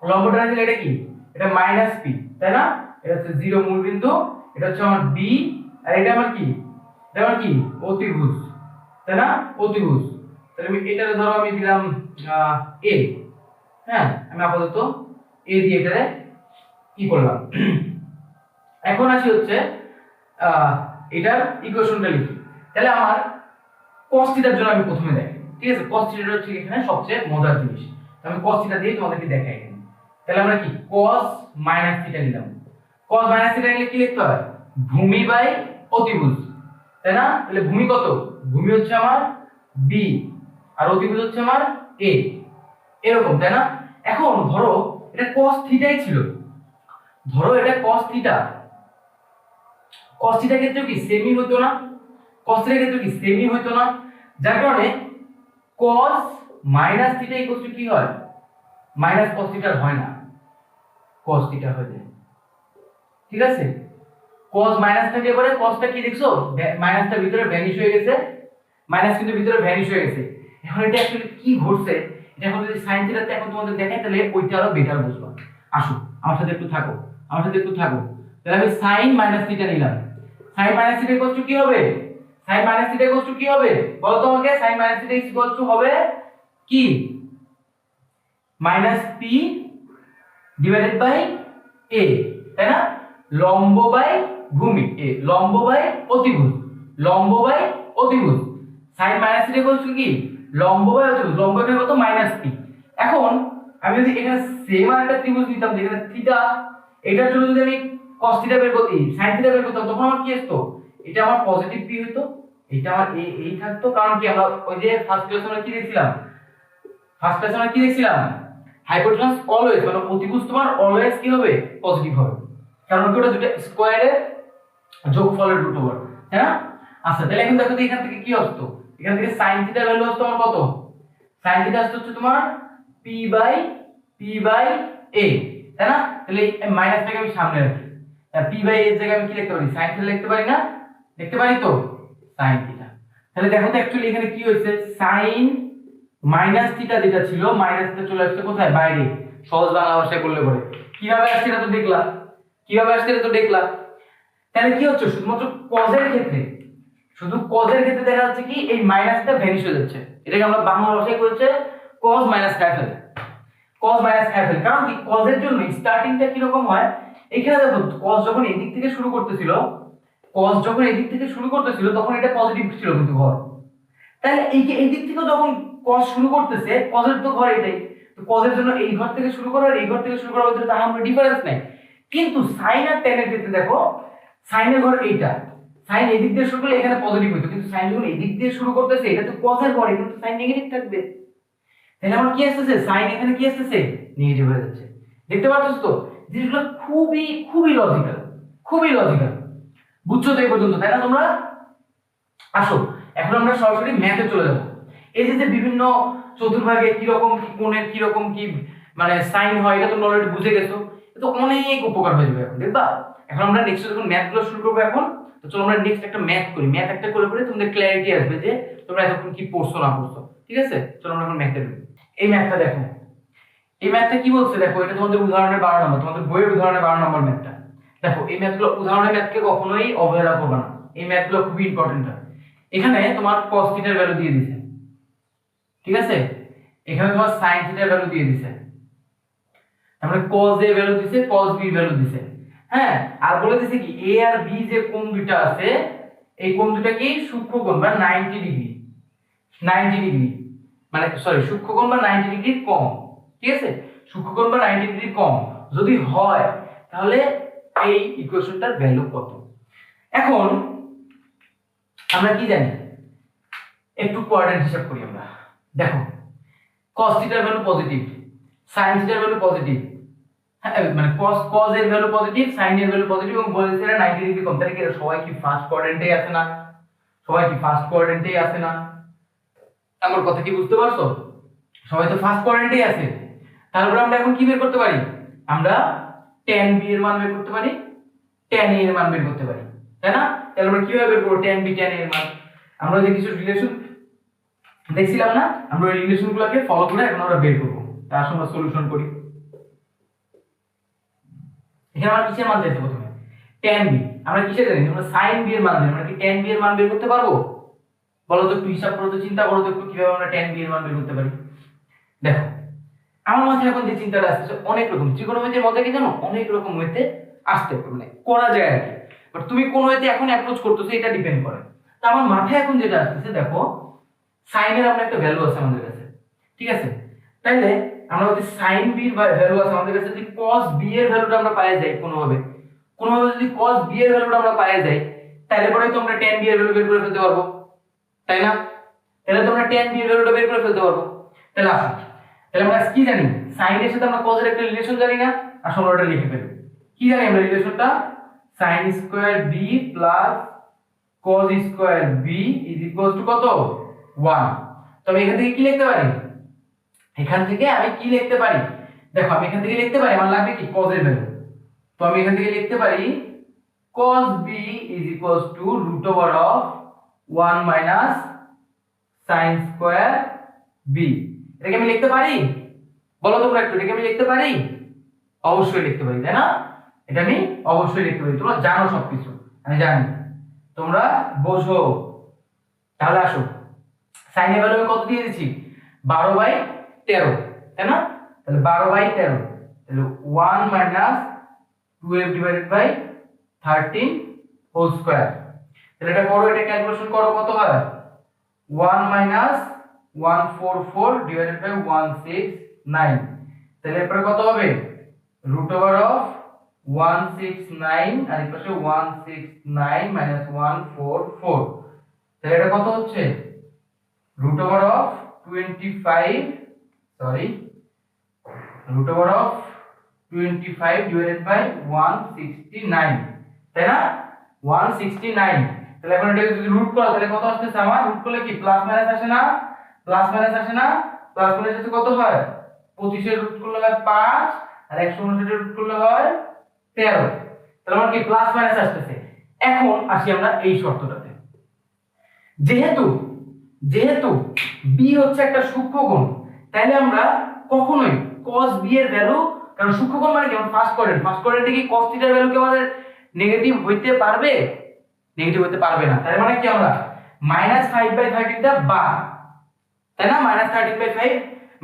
লম্ব টান দিলে এটা কি, এটা মাইনাস পি, তাই না? এটা হচ্ছে 0 মূল বিন্দু, এটা হচ্ছে আমার বি, আর এটা আমার কি, এটা আমার কি অতিভুজ, তাই না? অতিভুজ। তাহলে আমি এটা ধরো আমি দিলাম এ, হ্যাঁ আমি আপাতত এ দিয়ে এটারে কি করলাম। এখন আসি হচ্ছে এটার ইকুয়েশনটা লিখি। তাহলে আমার cos থিটার জন্য আমি প্রথমে দেখি, ঠিক আছে? cos থিটাটা হচ্ছে এখানে সবচেয়ে মজার জিনিস, আমি cos থিটা দিয়ে তোমাদেরকে দেখাই এখানে। তাহলে আমরা কি cos মাইনাস থিটা নিলাম, cos মাইনাস থিটা নিলে কি লিখতে হয়, ভূমি বাই অতিভুজ, তাই না? তাহলে ভূমি কত, ভূমি হচ্ছে আমার b আর অতিভুজ হচ্ছে আমার a, এরকম, তাই না? এখন ধরো এটা cos থিটাই ছিল, ধরো এটা cos থিটা, cos থিটার ক্ষেত্রে কি সেমই হতো না, cos থিটার ক্ষেত্রে কি সেমই হতো না, যার কারণে cos minus theta equal to কি হয়, মাইনাস cos থিটা হয় না, cos থিটা হয়ে যায়, ঠিক আছে? cos মাইনাস থেকে পরে cosটা কি দেখছো, মাইনাসটা ভিতরে ভ্যানিশ হয়ে গেছে, মাইনাস কিন্তু ভিতরে ভ্যানিশ হয়ে গেছে। এখন এটা অ্যাকচুয়ালি কি ঘটছে, এটা এখন যদি sin থিটাতে এখন তোমাদের দেখাই তাহলে ওইটা আরো বেটার বুঝবা। আসো আমার সাথে একটু থাকো, তাহলে আমি sin মাইনাস থিটা নিলাম, sin minus theta equal to কি হবে, sin minus theta equal to কি হবে বলো তো আমাকে, sin minus theta equal to হবে কি, minus P divided by a, তাই না? লম্ব বাই ভূমি, এ লম্ব বাই অতিভুজ, sin minus theta equal to কি, লম্ব বাই অতিভুজ, লম্ব এখানে কত মাইনাস পি। এখন আমি যদি এখানে সেম একটা ত্রিভুজ নিতাম যেখানে থিটা, এটার জন্য যদি আমি cos থিটা বের করতে, sin থিটা বের করতাম, তখন আমার কি আসতো, এটা আমার পজিটিভ পি হতো, এটা আমার এই থাকতো। কারণ কি আমরা ওই যে ফার্স্ট ক্লাসে আমরা কি দেখছিলাম, হাইপোটেনাস অলওয়েজ মানে অতিভুজ তোমার অলওয়েজ কি হবে, পজিটিভ হবে, কারণ কি ওটা দুটো স্কয়ারের যোগফলের রুট ওভার, তাই না? আচ্ছা তাহলে এখন দেখো তো এখান থেকে কি আসতো, এখান থেকে sin থিটার ভ্যালু আসতো আমার কত, sin থিটা আসতো হচ্ছে তোমার p বাই a, তাই না? তাহলে এই মাইনাসটাকে আমি সামনে রাখি, আর p বাই a এর জায়গায় আমি কি লিখতে পারি, sin থিটা লিখতে পারি না, লিখতে পারি তো sin থিটা। তাহলে দেখো তো অ্যাকচুয়ালি এখানে কি হয়েছে, sin মাইনাস থিটা যেটা ছিল মাইনাসটা চলে আসছে কোথায়, বাইরে, সহজ বাংলা ভাষায় বললে পরে কিভাবে আসছে এটা তো দেখলা, তাহলে কি হচ্ছে, শুধুমাত্র cos এর ক্ষেত্রে, দেখা যাচ্ছে কি এই মাইনাসটা ভ্যানিশ হয়ে যাচ্ছে, এটাকে আমরা বাংলা ভাষায় করেছে cos মাইনাস খায় ফেলে, কারণ কি cos এর জন্য স্টার্টিংটা কি রকম হয়, এখানে দেখো cos যখন এদিক থেকে শুরু করতেছিল, তখন এটা পজিটিভ ছিল কিন্তু ঘর, তাহলে এই দিক থেকে যখন cos শুরু করতেছে, cos এর তো ঘর এটাই, তো cos এর জন্য এই ঘর থেকে শুরু করা আর এই ঘর থেকে শুরু করার ভিতরে তার আমরা ডিফারেন্স নাই। কিন্তু sin আর tan এর ক্ষেত্রে দেখো sin এর ঘর এইটা, সাইন এদিক দিয়ে শুরু করলে এখানে পজিটিভ হইতো, কিন্তু সাইন যখন এদিক দিয়ে শুরু করতেছে এটা তো কজের পরে, কিন্তু সাইন নেগেটিভ থাকবে। তাহলে আমার কি আসতেছে, সাইন এখানে কি আসতেছে, নেগেটিভ হয়ে যাচ্ছে। দেখতে পাচ্ছ তো জিনিসগুলো খুবই খুবই লজিক্যাল, খুবই লজিক্যাল। বুঝছো তো এই পর্যন্ত, তাই না তোমরা? আসো এখন আমরা সরাসরি ম্যাথে চলে যাব। এই যে বিভিন্ন চতুর্ভাগে কি রকম কি কোণের কি রকম কি মানে সাইন হয়, এটা তোমরা অলরেডি বুঝে গেছো। এটা তো অনেক উপকার হয়ে যাবে এখন, দেখবা। এখন আমরা নেক্সট যখন ম্যাথগুলো শুরু করবো এখন, তো চলো আমরা নেক্সট একটা ম্যাথ করি। ম্যাথ একটা করে করে তোমাদের ক্ল্যারিটি আসবে যে তোমরা এতক্ষণ কি পড়ছো না পড়ছো। ঠিক আছে, চলো আমরা এখন ম্যাথে ঢুকি। এই ম্যাথটা দেখো, এই ম্যাথটা কি বলছে দেখো, এটা তোমাদের উদাহরণের 12 নম্বর, তোমাদের বইয়ের উদাহরণের 12 নম্বর ম্যাথটা। দেখো এই ম্যাথগুলো, উদাহরণের ম্যাথকে কখনোই অবহেলা করবে না, এই ম্যাথগুলো খুবই ইম্পর্টেন্ট। এখানে তোমার cos থিটার ভ্যালু দিয়ে দিছে, ঠিক আছে, এখানে তোমার sin থিটার ভ্যালু দিয়ে দিছে, তারপরে cos a ভ্যালু দিছে, cos b ভ্যালু দিছে। হ্যাঁ, আর বলে দিছে কি a আর b যে কোণ দুটো আছে, এই কোণ দুটো কি সূক্ষ্মকোণ বা 90 ডিগ্রি, 90 ডিগ্রি মানে সরি সূক্ষ্মকোণ বা 90 ডিগ্রির কম। ঠিক আছে, সূক্ষ্মকোণ বা 90 ডিগ্রির কম যদি হয় তাহলে এই ইকুয়েশনটার ভ্যালু কত। এখন আমরা কি জানি, একটু কোঅর্ডিনেট হিসাব করি আমরা। দেখো cos থিটার ভ্যালু পজিটিভ, sin থিটার ভ্যালু পজিটিভ, হ্যাঁ মানে cos এর ভ্যালু পজিটিভ, sin এর ভ্যালু পজিটিভ, এবং বলেছে 90 ডিগ্রি কম। তাহলে কি সবাই কি ফার্স্ট কোঅর্ডিনেটেই আছে না? সবাই কি ফার্স্ট কোঅর্ডিনেটেই আছে না? আমার কথা কি বুঝতে পারছো? সবাই তো ফার্স্ট কোঅর্ডিনেটেই আছে। তারপরে আমরা এখন কি বের করতে পারি, আমরা tan b এর মান বের করতে পারি, tan a এর মান বের করতে পারি, তাই না? তাহলে আমরা কিভাবে বের করব tan b tan a এর মান? আমরা যে কিছু রিলেশন দেখছিলাম না, আমরা এই রিলেশনগুলোকে ফলো করে এখন আমরা বের করব। তার সঙ্গে সলিউশন করি। এখানে আমরা কিসের মান চাইছে প্রথমে? tan b। আমরা কিসের জানি? আমরা sin b এর মান জানি। আমরা কি tan b এর মান বের করতে পারবো? বলো তো, একটু হিসাব করো তো, চিন্তা করো তো একটু কিভাবে আমরা tan b এর মান বের করতে পারি। দেখো আমার মাথায় এখন যে চিন্তাটা আসছে, অনেক রকম ত্রিকোণমিতির মধ্যে কি জানো, অনেক রকম ওয়েতে আসতে মানে করা যায় আর কি। বাট তুমি কোন ওয়েতে এখন অ্যাপ্রোচ করতেছো এটা ডিপেন্ড করে। তো আমার মাথায় এখন যেটা আসছে, দেখো sin এর আমরা একটা ভ্যালু আছে আমাদের কাছে, ঠিক আছে? তাইলে আমরা যদি sin b এর ভ্যালু আছে আমাদের কাছে, যদি cos b এর ভ্যালুটা আমরা পাই যাই কোনোভাবে, যদি cos b এর ভ্যালুটা আমরা পাই যাই, তাহলে পরে তো আমরা tan b এর ভ্যালু বের করে ফেলতে পারবো, তাই না? তাহলে তো আমরা tan b এর ভ্যালুটা বের করে ফেলতে পারবো। তাহলে আসো, তাহলে আমরা কি জানি, sin এর সাথে আমরা cos এর একটা রিলেশন জানি না, আসলে আমরা ওটা লিখে ফেলি। কি জানি আমরা রিলেশনটা? sin square b plus cos square b is equals two কত? 1। তবে এখান থেকে কি লিখতে পারি, এখান থেকে আমি কি লিখতে পারি, দেখো আমি এখান থেকে লিখতে পারি, আমার লাগবে কি cos এর ভ্যালু। তো আমি এখান থেকে লিখতে পারি cos b is equals to root over of 1 minus sin square b। এটাকে আমি লিখতে পারি? বলো তোমরা একটু, এটাকে আমি লিখতে পারি? অবশ্যই লিখতে পারি, তাই না? এটা আমি অবশ্যই লিখতে পারি, তোমরা জানো সবকিছু, আমি জানি, তোমরা বোঝো। তাহলে আসো, sin এর ভ্যালু আমি কত দিয়ে দিয়েছি? 12/13, তাই না? তাহলে 12/13, তাহলে 1 minus 12 divided by 13 whole square. তাহলে এটা করো, এটা ক্যালকুলেশন করো, কত হয়? 1 মাইনাস 144 ডিভাইডেড বাই 169। তাহলে এরপরে কত হবে? রুট ওভার অফ 169 আর এই পাশে 169 মাইনাস 144। তাহলে এটা কত হচ্ছে? Root over of 25, sorry root over of 25 divided by 169, তাই না? 169। তাহলে এখন এটা যদি রুট করো তাহলে কত আসছে আমার? রুট করলে কি প্লাস মাইনাস আসে না? প্লাস মাইনাস আসে না? প্লাস মাইনাস আসে কত হয়? 25 এর রুট করলে হয় 5 আর 159 এর রুট করলে হয় 13। তাহলে আমার কি প্লাস মাইনাস আসতেছে। এখন আসি আমরা এই শর্তটাতে, যেহেতু যেহেতু b হচ্ছে একটা সূক্ষ্মকোণ, তাহলে আমরা কখনোই cos b এর ভ্যালু, কারণ সূক্ষ্মকোণ মানে কি ফার্স্ট কোয়াড্রেন্ট, ফার্স্ট কোয়াড্রেন্টে কি cos থিটার ভ্যালু কি আমাদের নেগেটিভ হইতে পারবে? নেগেটিভ হতে পারবে না। তার মানে কি আমরা -5/13 টা বা, তাই না? -13/5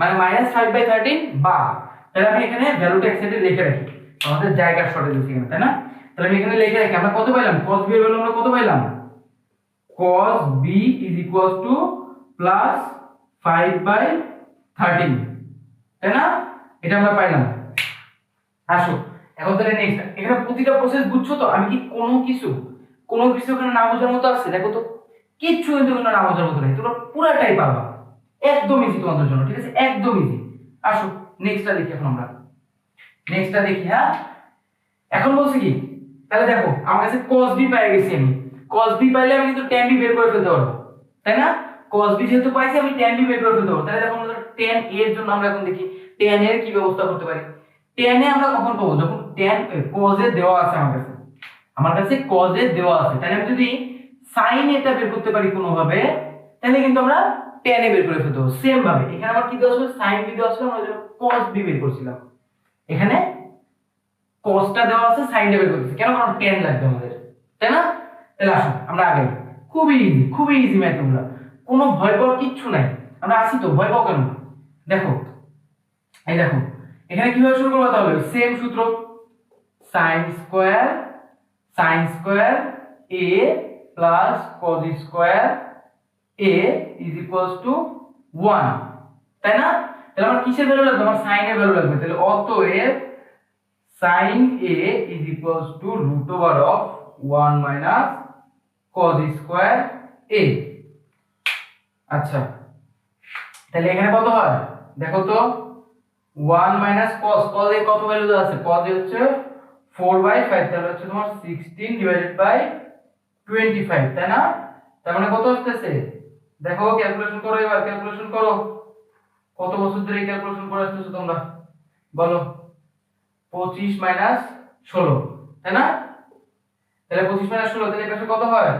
মানে -5/13 বা। তাহলে আমি এখানে ভ্যালুটা এক সাইডে লিখে রাখি, আমাদের জায়গার শর্টেজ আছে এখানে, তাই না? তাহলে আমি এখানে লিখে রাখি, আমরা কত পাইলাম? cos b এর ভ্যালু আমরা কত পাইলাম? cos b is equals to plus 5/13, তাই না? এটা আমরা পাইলাম। আসো এখন তাহলে নেক্সট, এখানে প্রতিটা প্রসেস বুঝছো তো? আমি কি কোনো কিছু কোনো কিছু এখানে না বোঝার মতো আছে? দেখো তো, কিচ্ছু কিন্তু এখানে না বোঝার মতো নেই, তোমরা পুরাটাই পারবা, একদম ইজি তোমাদের জন্য, ঠিক আছে, একদম ইজি। আসো নেক্সটটা দেখি এখন আমরা, নেক্সটটা দেখি। হ্যাঁ, এখন বলছি কি, তাহলে দেখো আমার কাছে cos b পেয়ে গেছি আমি, cos b পাইলে আমি কিন্তু tan b বের করে ফেলতে পারবো, তাই না? cos b যেহেতু পাইছি আমি tan b বের করে ফেলতে পারবো। তাহলে দেখো আমরা tan a এর জন্য আমরা এখন দেখি tan এর কি ব্যবস্থা করতে পারি। tan এ আমরা কখন পাবো? যখন tan cos এ দেওয়া আছে আমার কাছে cos এ দেওয়া আছে, তাহলে আমি যদি sin এটা বের করতে পারি কোনো ভাবে, তাহলে কিন্তু আমরা tan এ বের করে ফেলতে পারবো। সেম ভাবে এখানে আবার কি দেওয়া ছিল, sin b দেওয়া ছিল, আমরা cos b বের করছিলাম, এখানে cosটা দেওয়া আছে, সাইনটা বের করতেছি, কেন? কারণ tan লাগবে আমাদের, তাই না? তাহলে আসুন আমরা আগে, খুবই ইজি ম্যাথগুলো, কোনো ভয় পাওয়ার কিচ্ছু নাই, আমরা আসি তো, ভয় পাও কেন? দেখো এই দেখো এখানে কিভাবে শুরু করবো, তাহলে সেম সূত্র, sin square a plus cos square a is equals to 1, তাই না? তাহলে আমার কিসের ভ্যালু লাগবে? আমার sin এর ভ্যালু লাগবে। তাহলে অতএব sin a is equals to root over of 1 minus cos square a। আচ্ছা, তাহলে এখানে কত হয় দেখো তো, 1 minus cos, cos এর কত ভ্যালু দেওয়া আছে? cos এর হচ্ছে 4/5, তাহলে হচ্ছে তোমার 16 divided by 25, তাই না? তার মানে কত আসতেছে দেখো, ক্যালকুলেশন করো, এবার ক্যালকুলেশন করো, কত বছর ধরে ক্যালকুলেশন করে আসতেছো তোমরা বলো? 25 মাইনাস 16, তাই না? তাহলে 25 মাইনাস 16, তাহলে এই পাশে কত হয়?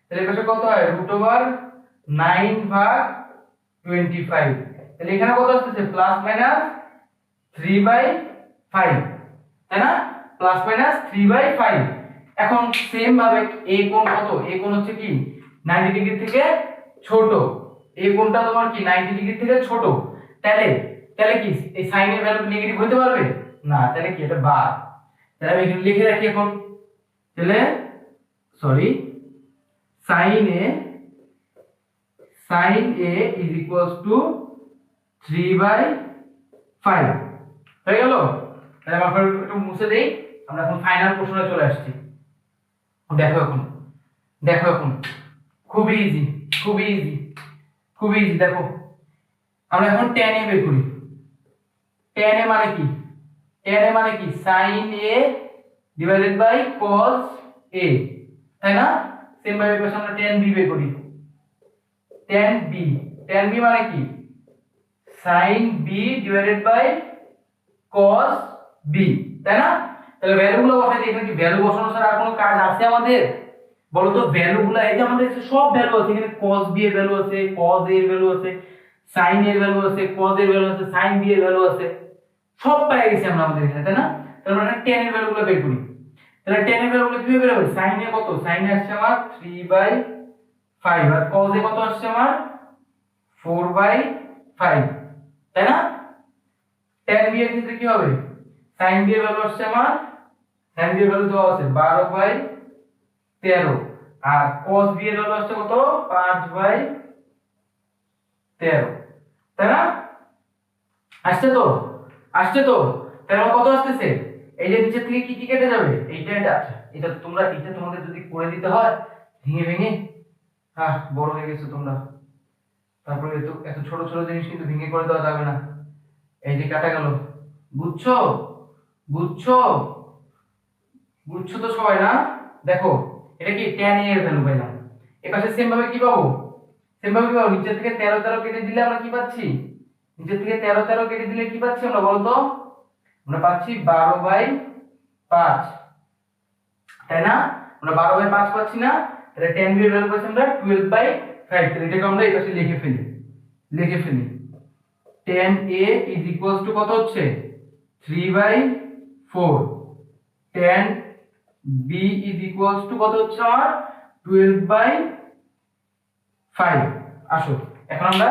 তাহলে এই পাশে কত হয়? রুট ওভার 9 ভাগ 25, তাহলে এখানে কত আসছে? প্লাস মাইনাস 3/5, তাই না? Plus minus 3/5। এখন সেম ভাবে a কোণ কত? a কোণ হচ্ছে কি 90 ডিগ্রি থেকে ছোট, a কোণটা তোমার কি 90 ডিগ্রি থেকে ছোট, তাহলে তাহলে কি এই sin এর ভ্যালু নেগেটিভ হতে পারবে না? তাহলে কি এটা বাদ, তাহলে আমি এখানে লিখে রাখি এখন, তাহলে sorry sin a is equals to 3/5 হয়ে গেল। তাহলে আমরা একটু মুছে দেই, আমরা এখন ফাইনাল প্রশ্নে চলে আসছি। দেখো এখন খুবই ইজি, দেখো আমরা এখন tan a বের করি। tan a মানে কি? tan a মানে কি sin a divided by cos a, তাই না? সেম ভাবে পাশে আমরা tan b বের করি। tan b মানে কি sin b divided by cos b, তাই না? তাহলে ভ্যালুগুলো বসাই দিই। এখানে কি ভ্যালু বসানো ছাড়া আর কোনো কাজ আছে আমাদের? বলো তো ভ্যালুগুলো, এই যে আমাদের সব ভ্যালু আছে, এখানে cos b এর ভ্যালু আছে, cos a এর ভ্যালু আছে, sin এর ভ্যালু আছে, cos এর ভ্যালু আছে, sin b এর ভ্যালু আছে, সব পেয়ে গেছি আমরা আমাদের এখানে, তাই না? তাহলে আমরা tan এর ভ্যালুগুলো বের করি। তাহলে tan এর ভ্যালুগুলো কিভাবে বের হবে? sin এ কত? sin এ আসছে আমার 3/5, আর cos এ কত আসছে আমার 4/5, তাই না? tan b এর ক্ষেত্রে কি হবে? sin b এর ভ্যালু আসছে আমার, sin b এর ভ্যালু দেওয়া আছে 12/13, আর cos b এর ভ্যালু আসছে কত? 5/13, তাই না? আসছে তো? তাহলে আমার কত আসতেছে? এই যে নিচে থেকে কি কেটে যাবে? এইটা আচ্ছা, এটা তোমাদের যদি করে দিতে হয় ভেঙে হ্যাঁ, বড় হয়ে গেছো তোমরা, তারপরে এত ছোট ছোট জিনিস কিন্তু ভেঙে করে দেওয়া যাবে না। এই যে কাটা গেল, বুঝছো তো সবাই, না? দেখো এটা কি tan a এর ভ্যালু পাইলাম, এপাশে সেম ভাবে কি পাবো? নিচে থেকে 13 কেটে দিলে আমরা কি পাচ্ছি? নিচে থেকে 13 কেটে দিলে কি পাচ্ছি আমরা বলতো? আমরা পাচ্ছি 12/5, তাই না? আমরা 12/5 পাচ্ছি না? তাহলে tan b এর ভ্যালু পাচ্ছি আমরা 12/5, তাহলে এটাকে আমরা এই পাশে লিখে ফেলি tan a is equals to কত হচ্ছে? 3/4, tan b is equals to কত হচ্ছে আমার? 12/5। আসো এখন আমরা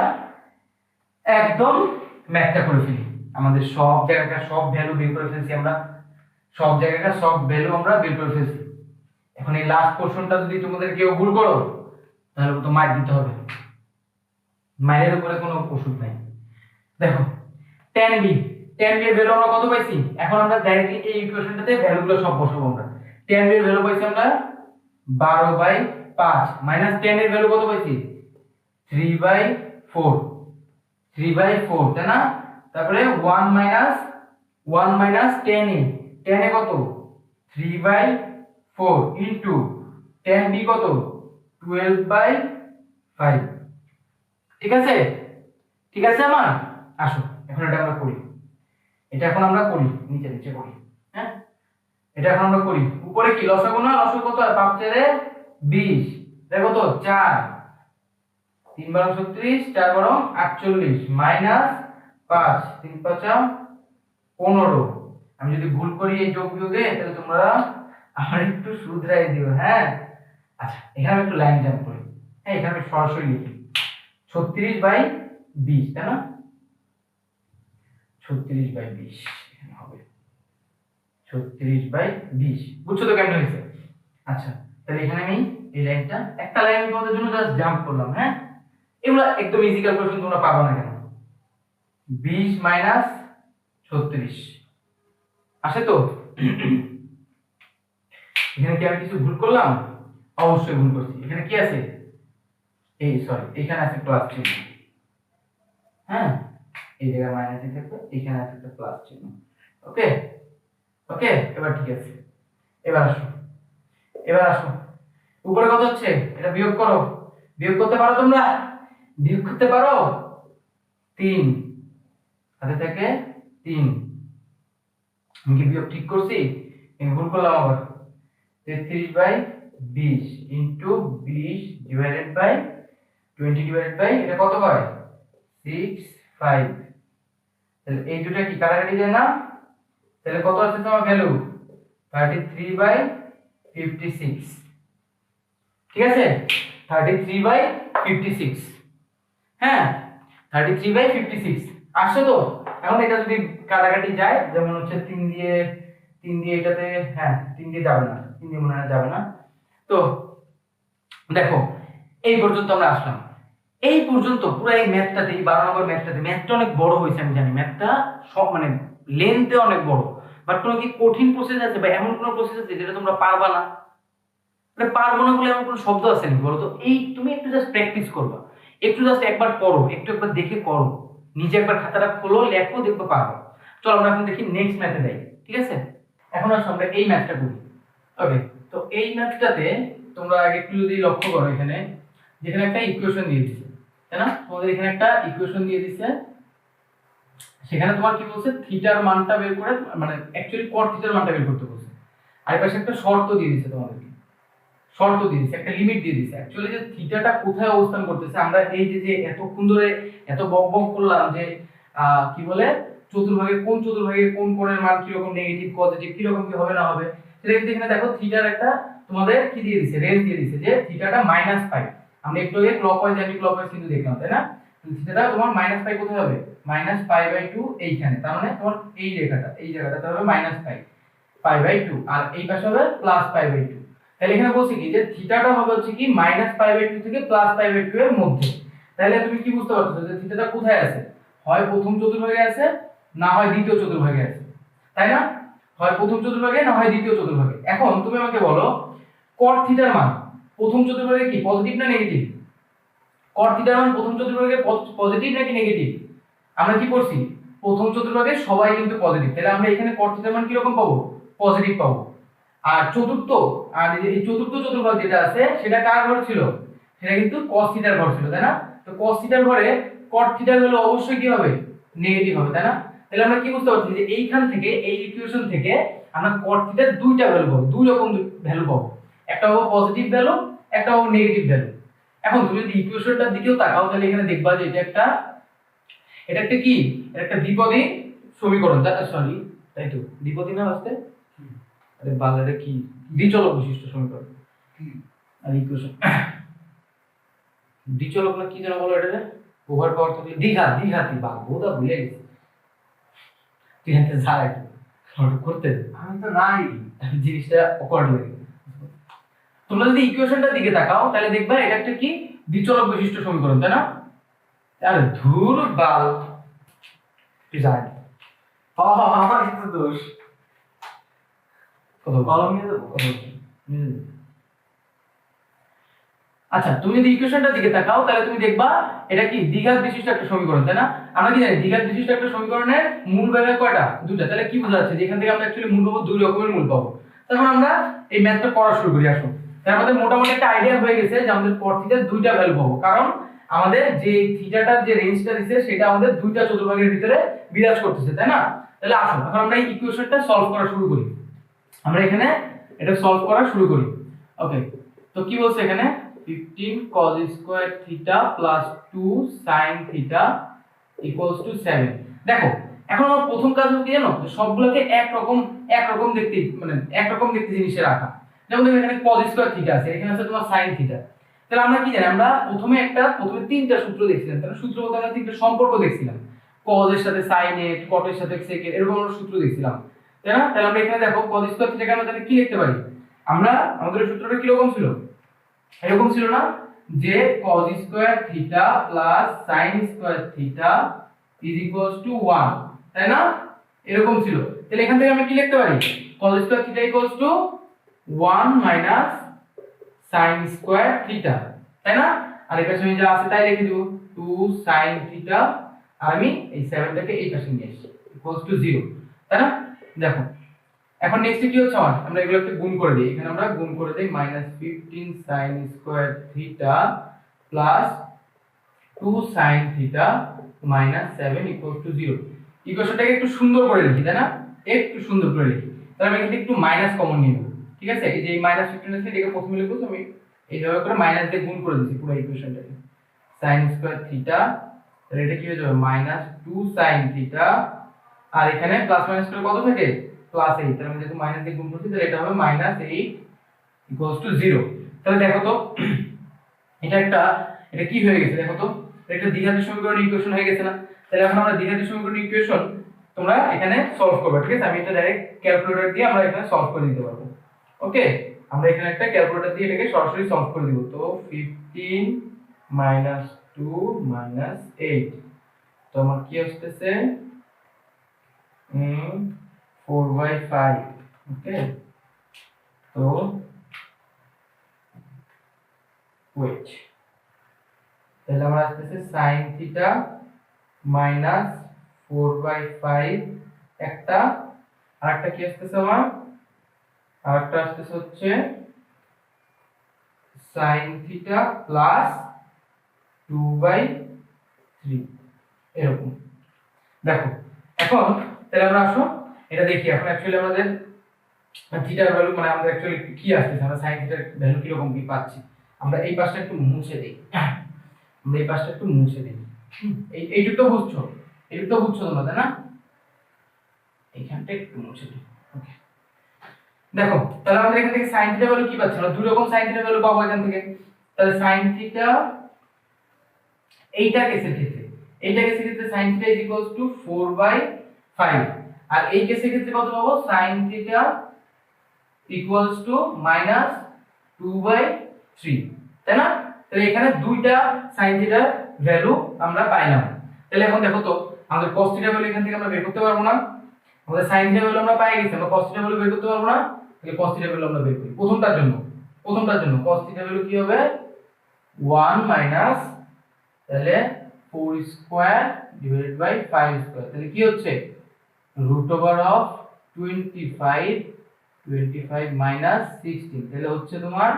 একদম ম্যাথটা করে ফেলি, আমাদের সব জায়গাকার সব ভ্যালু বের করে ফেলছি আমরা, বের করে ফেলছি। এখন এই লাস্ট পোরশনটা যদি তোমাদের কেউ ভুল করো তাহলে তো মাইর দিতে হবে, মাইরের উপরে কোনো ওষুধ নাই। দেখো tan b এর ভ্যালু আমরা কত পাইছি? এখন আমরা ডাইরেক্টলি এই ইকুয়েশনটাতে ভ্যালুগুলো সব বসাবো আমরা। tan b এর ভ্যালু পাইছি আমরা 12/5 মাইনাস 10 এর ভ্যালু কত পাইছি 3/4 3/4 তাই না তারপরে 1 মাইনাস 10 এ 10 এ কত 3/4 ইনটু 10 বি কত 12/5 ঠিক আছে আমার আসো এখন এটা আমরা করি নিচে নিচে করি হ্যাঁ এটা এখন আমরা করি উপরে কি লসাগু না লসাগু কত হয় 5 4 20 দেখো তো 4 3 বার 36 4 বার 48 মাইনাস 5 3 5 15 আমি যদি ভুল করি এই যোগ বিয়োগে তাহলে তোমরা আমার একটু শুধরাই দিও হ্যাঁ আচ্ছা এখানে একটু লাইন জাম্প করি হ্যাঁ এখানে আমি সরাসরি লিখি 36/20 তাই না 36/20 এখানে হবে 36/20 বুঝছো তো কেমন হয়েছে আচ্ছা তাহলে এখানে আমি এই লাইনটা একটা লাইন তোমাদের জন্য জাস্ট জাম্প করলাম হ্যাঁ এগুলা একদম ইজি ক্যালকুলেশন তোমরা পাবা না কেন 20 মাইনাস 36 আসে তো এখানে কি আমি কিছু ভুল করলাম অবশ্যই ভুল করছি এখানে কি আছে এই সরি এখানে আছে প্লাস চিহ্ন হ্যাঁ এই জায়গায় মাইনাস থাকবে এখানে আছে একটা প্লাস চিহ্ন ওকে ওকে এবার ঠিক আছে এবার আসো উপরে কত হচ্ছে এটা বিয়োগ করো বিয়োগ করতে পারো তোমরা বিয়োগ করতে পারো 3 হাতে থেকে 3 আমি কি বিয়োগ ঠিক করছি আমি ভুল করলাম আবার 33/20 into 20 divided by 20 divided by এটা কত হয় 6 5 তাহলে এই দুটো কি কাটাকাটি যায় না তাহলে কত আছে তোমার ভ্যালু 33/56 ঠিক আছে 33/56 হ্যাঁ 33/56 আসছে তো এখন এটা যদি কাটাকাটি যায় যেমন হচ্ছে 3 দিয়ে এটাতে হ্যাঁ 3 দিয়ে যাবে না 3 দিয়ে মনে হয় যাবে না তো দেখো এই পর্যন্ত আমরা আসলাম এই পর্যন্ত পুরো এই ম্যাথটাতে এই 12 নম্বর ম্যাথটা অনেক বড় হয়েছে আমি জানি ম্যাথটা সব মানে লেন্থে অনেক বড় বাট কোনো কি কঠিন প্রসেস আছে বা এমন কোনো প্রসেস আছে যেটা তোমরা পারবা না মানে পারবো না বলে এমন কোনো শব্দ আছে নাকি বলো তো এই তুমি একটু জাস্ট প্র্যাকটিস করবা একটু জাস্ট একবার করো একবার দেখে করো নিজে একবার খাতাটা খোলো লেখো দেখবে পারো চলো আমরা এখন দেখি নেক্সট ম্যাথে যাই ঠিক আছে এখন আসলে আমরা এই ম্যাথটা করি ওকে তো এই ম্যাথটাতে তোমরা আগে একটু যদি লক্ষ্য করো এখানে যেখানে একটা ইকুয়েশন দিয়ে দিয়েছে তাই না তোমাদের এখানে একটা ইকুয়েশন দিয়ে দিয়েছে সেখানে তোমার কি বলছে থিটার মানটা বের করে মানে অ্যাকচুয়ালি কট থিটার মানটা বের করতে বলছে আর পাশে একটা শর্ত দিয়ে দিয়েছে তোমাদেরকে একটা লিমিট দিয়ে দিয়েছে অ্যাকচুয়ালি যে থিটাটা কোথায় অবস্থান করতেছে আমরা এই যে এতক্ষণ ধরে এত বক করলাম যে কি বলে চতুর্ভাগে কোন কোণের মান কি রকম নেগেটিভ পজিটিভ কি রকম কি হবে না হবে সেটা কিন্তু এখানে দেখো থিটার একটা তোমাদের কি দিয়ে দিয়েছে রেঞ্জ দিয়ে দিয়েছে যে থিটাটা -π আমরা একটু আগে ক্লকওয়াইজ অ্যান্টি ক্লকওয়াইজ কিন্তু দেখলাম তাই না থিটাটা তোমার -π কোথায় হবে -π/2 এইখানে তার মানে তোমার এই রেখাটা এই জায়গাটাতে হবে -π π/2 আর এই পাশে হবে +π/2 তাহলে এখানে বলছি কি যে থিটাটা হবে হচ্ছে কি -π/2 থেকে +π/2 এর মধ্যে তাহলে তুমি কি বুঝতে পারছো যে থিটাটা কোথায় আছে হয় প্রথম চতুর্ভাগে আছে না হয় দ্বিতীয় চতুর্ভাগে আছে তাই না হয় প্রথম চতুর্ভাগে না হয় দ্বিতীয় চতুর্ভাগে এখন তুমি আমাকে বলো cot থিটার মান প্রথম চতুর্ভাগে কি পজিটিভ না নেগেটিভ cot থিটার মান প্রথম চতুর্ভাগে পজিটিভ নাকি নেগেটিভ আমরা কি করছি প্রথম চতুর্ভাগে সবাই কিন্তু পজিটিভ তাহলে আমরা এখানে cot থিটার মান কি রকম পাবো পজিটিভ পাবো আর এই চতুর্থ চতুর্ভাগ যেটা আছে সেটা কার ঘর ছিল সেটা কিন্তু cos থিটার ঘর ছিল তাই না তো cos থিটার ঘরে cot থিটার ভ্যালু অবশ্যই কি হবে নেগেটিভ হবে তাই না তাহলে আমরা কি বুঝতে পারছি যে এইখান থেকে এই ইকুয়েশন থেকে আমরা cot থিটার দুইটা ভ্যালু পাবো দুই রকম ভ্যালু পাবো একটা হবে পজিটিভ ভ্যালু একটা হবে নেগেটিভ ভ্যালু এখন তুমি যদি ইকুয়েশনটার দিকেও তাকাও তাহলে এখানে দেখবা যে এটা একটা কি এটা একটা দ্বিপদী সমীকরণ সরি তাই তো দ্বিপদী না আসতে আরে বাংলাটা কি দ্বিচলক বিশিষ্ট সমীকরণ আর ইকুয়েশন দ্বিচলক না কি যেন বলো এটা ওভার পাওয়ার থাকলে দ্বিঘাতি বা বোধা ভুলে গেছি তুই হাতে যা একটু করতে আমি তো নাই জিনিসটা অকওয়ার্ড লাগে তোমরা যদি ইকুয়েশনটার দিকে তাকাও তাহলে দেখবা এটা একটা কি দ্বিচলক বিশিষ্ট সমীকরণ তাই না আরে ধুর বাল তুই যা আমার তো দোষ কত কলম নিয়ে দেবো আচ্ছা তুমি যদি ইকুয়েশনটা দিকে তাকাও তাহলে তুমি দেখবা এটা কি দ্বিঘাত বিশিষ্ট একটা সমীকরণ, তাই না? আমরা কি জানি দ্বিঘাত বিশিষ্ট একটা সমীকরণের মূল বের কয়টা? দুটো। তাহলে কি বোঝা যাচ্ছে যে এখান থেকে আমরা অ্যাকচুয়ালি মূল পাবো, দুই রকমের মূল পাবো। তারপর আমরা এই ম্যাথটা পড়া শুরু করি। আসো, তার আমাদের মোটামুটি একটা আইডিয়া হয়ে গেছে যে আমাদের cos থিটার দুইটা ভ্যালু পাবো, কারণ আমাদের যে থিটাটার যে রেঞ্জটা দিছে সেটা আমাদের দুইটা চতুর্ভাগের ভিতরে বিরাজ করতেছে, তাই না? তাহলে আসো এখন আমরা এই ইকুয়েশনটা সলভ করা শুরু করি। আমরা এখানে এটা সলভ করা শুরু করি। ওকে, তো কি বলছে এখানে 15 cos square theta plus 2 sin theta equals two 7। দেখো এখন আমার প্রথম কাজ হলো কি জানো, সবগুলোকে একরকম দেখতে, মানে একরকম দেখতে জিনিসে রাখা। যেমন দেখো এখানে cos স্কয়ার থিটা আছে, এখানে আছে তোমার sin থিটা। তাহলে আমরা কি জানি, আমরা প্রথমে তিনটা সূত্র দেখছিলাম, তাহলে সূত্র বলতে আমরা তিনটা সম্পর্ক দেখছিলাম। cos এর সাথে sin এর, cot এর সাথে sec এর, এরকম আমরা সূত্র দেখছিলাম, তাই না? তাহলে আমরা এখানে দেখো cos স্কয়ার থিটাকে আমরা তাহলে কি লিখতে পারি? আমরা আমাদের সূত্রটা কি রকম ছিল? এরকম ছিল না যে cos square theta plus sin square theta is equals to 1, তাই না? এরকম ছিল। তাহলে এখান থেকে আমরা কি লিখতে পারি? cos square theta equals to 1 minus sin square theta, তাই না? আর এই পাশে যা আছে তাই লিখে দেব, 2 sin থিটা, আর আমি এই 7 টাকে এই পাশে নিয়ে আসি ইকুয়ালস টু 0, তাই না? দেখো এখন নেক্সট কি হচ্ছে, আমরা এগুলোকে গুণ করে দিই। এখানে আমরা গুণ করে দেই -15 sin square theta plus 2 sin theta minus 7 equal to 0। ইকুয়েশনটাকে একটু সুন্দর করে লিখি, তাই না? একটু সুন্দর করে লিখি। তাহলে আমি এখানে একটু মাইনাস কমন নিয়ে নেব, ঠিক আছে? এই যে -15 আছে এটাকে প্রথমে লিখব, আমি এইভাবে করে মাইনাস দিয়ে গুণ করে দিচ্ছি পুরো ইকুয়েশনটাকে। sin স্কয়ার থিটা, তাহলে এটা কি হয়ে যাবে -2 sin থিটা, আর এখানে প্লাস মাইনাস করে কত থাকে? প্লাস 8। তাহলে আমি যেহেতু মাইনাস দিয়ে গুণ করছি তাহলে এটা হবে -8 ইকুয়ালস টু 0। তাহলে দেখো তো এটা কি হয়ে গেছে, দেখো তো এটা একটা দ্বিঘাত সমীকরণের ইকুয়েশন হয়ে গেছে না? তাহলে এখন আমরা দ্বিঘাত সমীকরণের ইকুয়েশন তোমরা এখানে সলভ করবে, ঠিক আছে? আমি এটা ডাইরেক্ট ক্যালকুলেটর দিয়ে আমরা এখানে সলভ করে দিতে পারবো। ওকে, আমরা এখানে একটা ক্যালকুলেটর দিয়ে এটাকে সরাসরি সলভ করে দিব। তো 15 2 8, তো আমার কি আসতেছে 4/5। ওকে, তো ওয়েট, তাহলে আমার আসতেছে sin থিটা মাইনাস 4/5 একটা, আরেকটা কি আসতেছে আমার, আরেকটা আসতেছে হচ্ছে sin থিটা প্লাস 2/3, এরকম। দেখো এখন তাহলে আমরা আসো এটা দেখি। এখন অ্যাকচুয়ালি আমাদের থিটার ভ্যালু, মানে আমাদের অ্যাকচুয়ালি কি আসছে, আমরা sin থিটার ভ্যালু কি রকম কি পাচ্ছি। আমরা এই পাশটা একটু মুছে দেই, আমরা এই পাশটা একটু মুছে দেই। এইটুকু তো বুঝছো, এইটুকু তো বুঝছো তোমরা, তাই না? এইখানটা একটু মুছে দিই। ওকে, দেখো তাহলে আমাদের এখান থেকে sin থিটা ভ্যালু কি পাচ্ছি? আমরা দুই রকম sin থিটা ভ্যালু পাবো এখান থেকে। তাহলে sin থিটা এইটা কেসের ক্ষেত্রে sin theta is equals two 4/5, আর এই কেসের ক্ষেত্রে কত পাবো? sin থিটা ইকুয়ালস টু -2/3, তাই না? তাহলে এখানে দুইটা sin থিটার ভ্যালু আমরা পাইলাম। তাহলে এখন দেখো তো আমাদের cos থিটা ভ্যালু এখান থেকে আমরা বের করতে পারবো না? আমাদের sin থিটা ভ্যালু আমরা পাই গেছি, আমরা cos থিটা ভ্যালু বের করতে পারবো না? তাহলে cos থিটা ভ্যালু আমরা বের করি। প্রথমটার জন্য cos থিটা ভ্যালু কি হবে? 1 মাইনাস, তাহলে 4 স্কয়ার ডিভাইডেড বাই 5 স্কয়ার, তাহলে কি হচ্ছে √25 মাইনাস 16, তাহলে হচ্ছে তোমার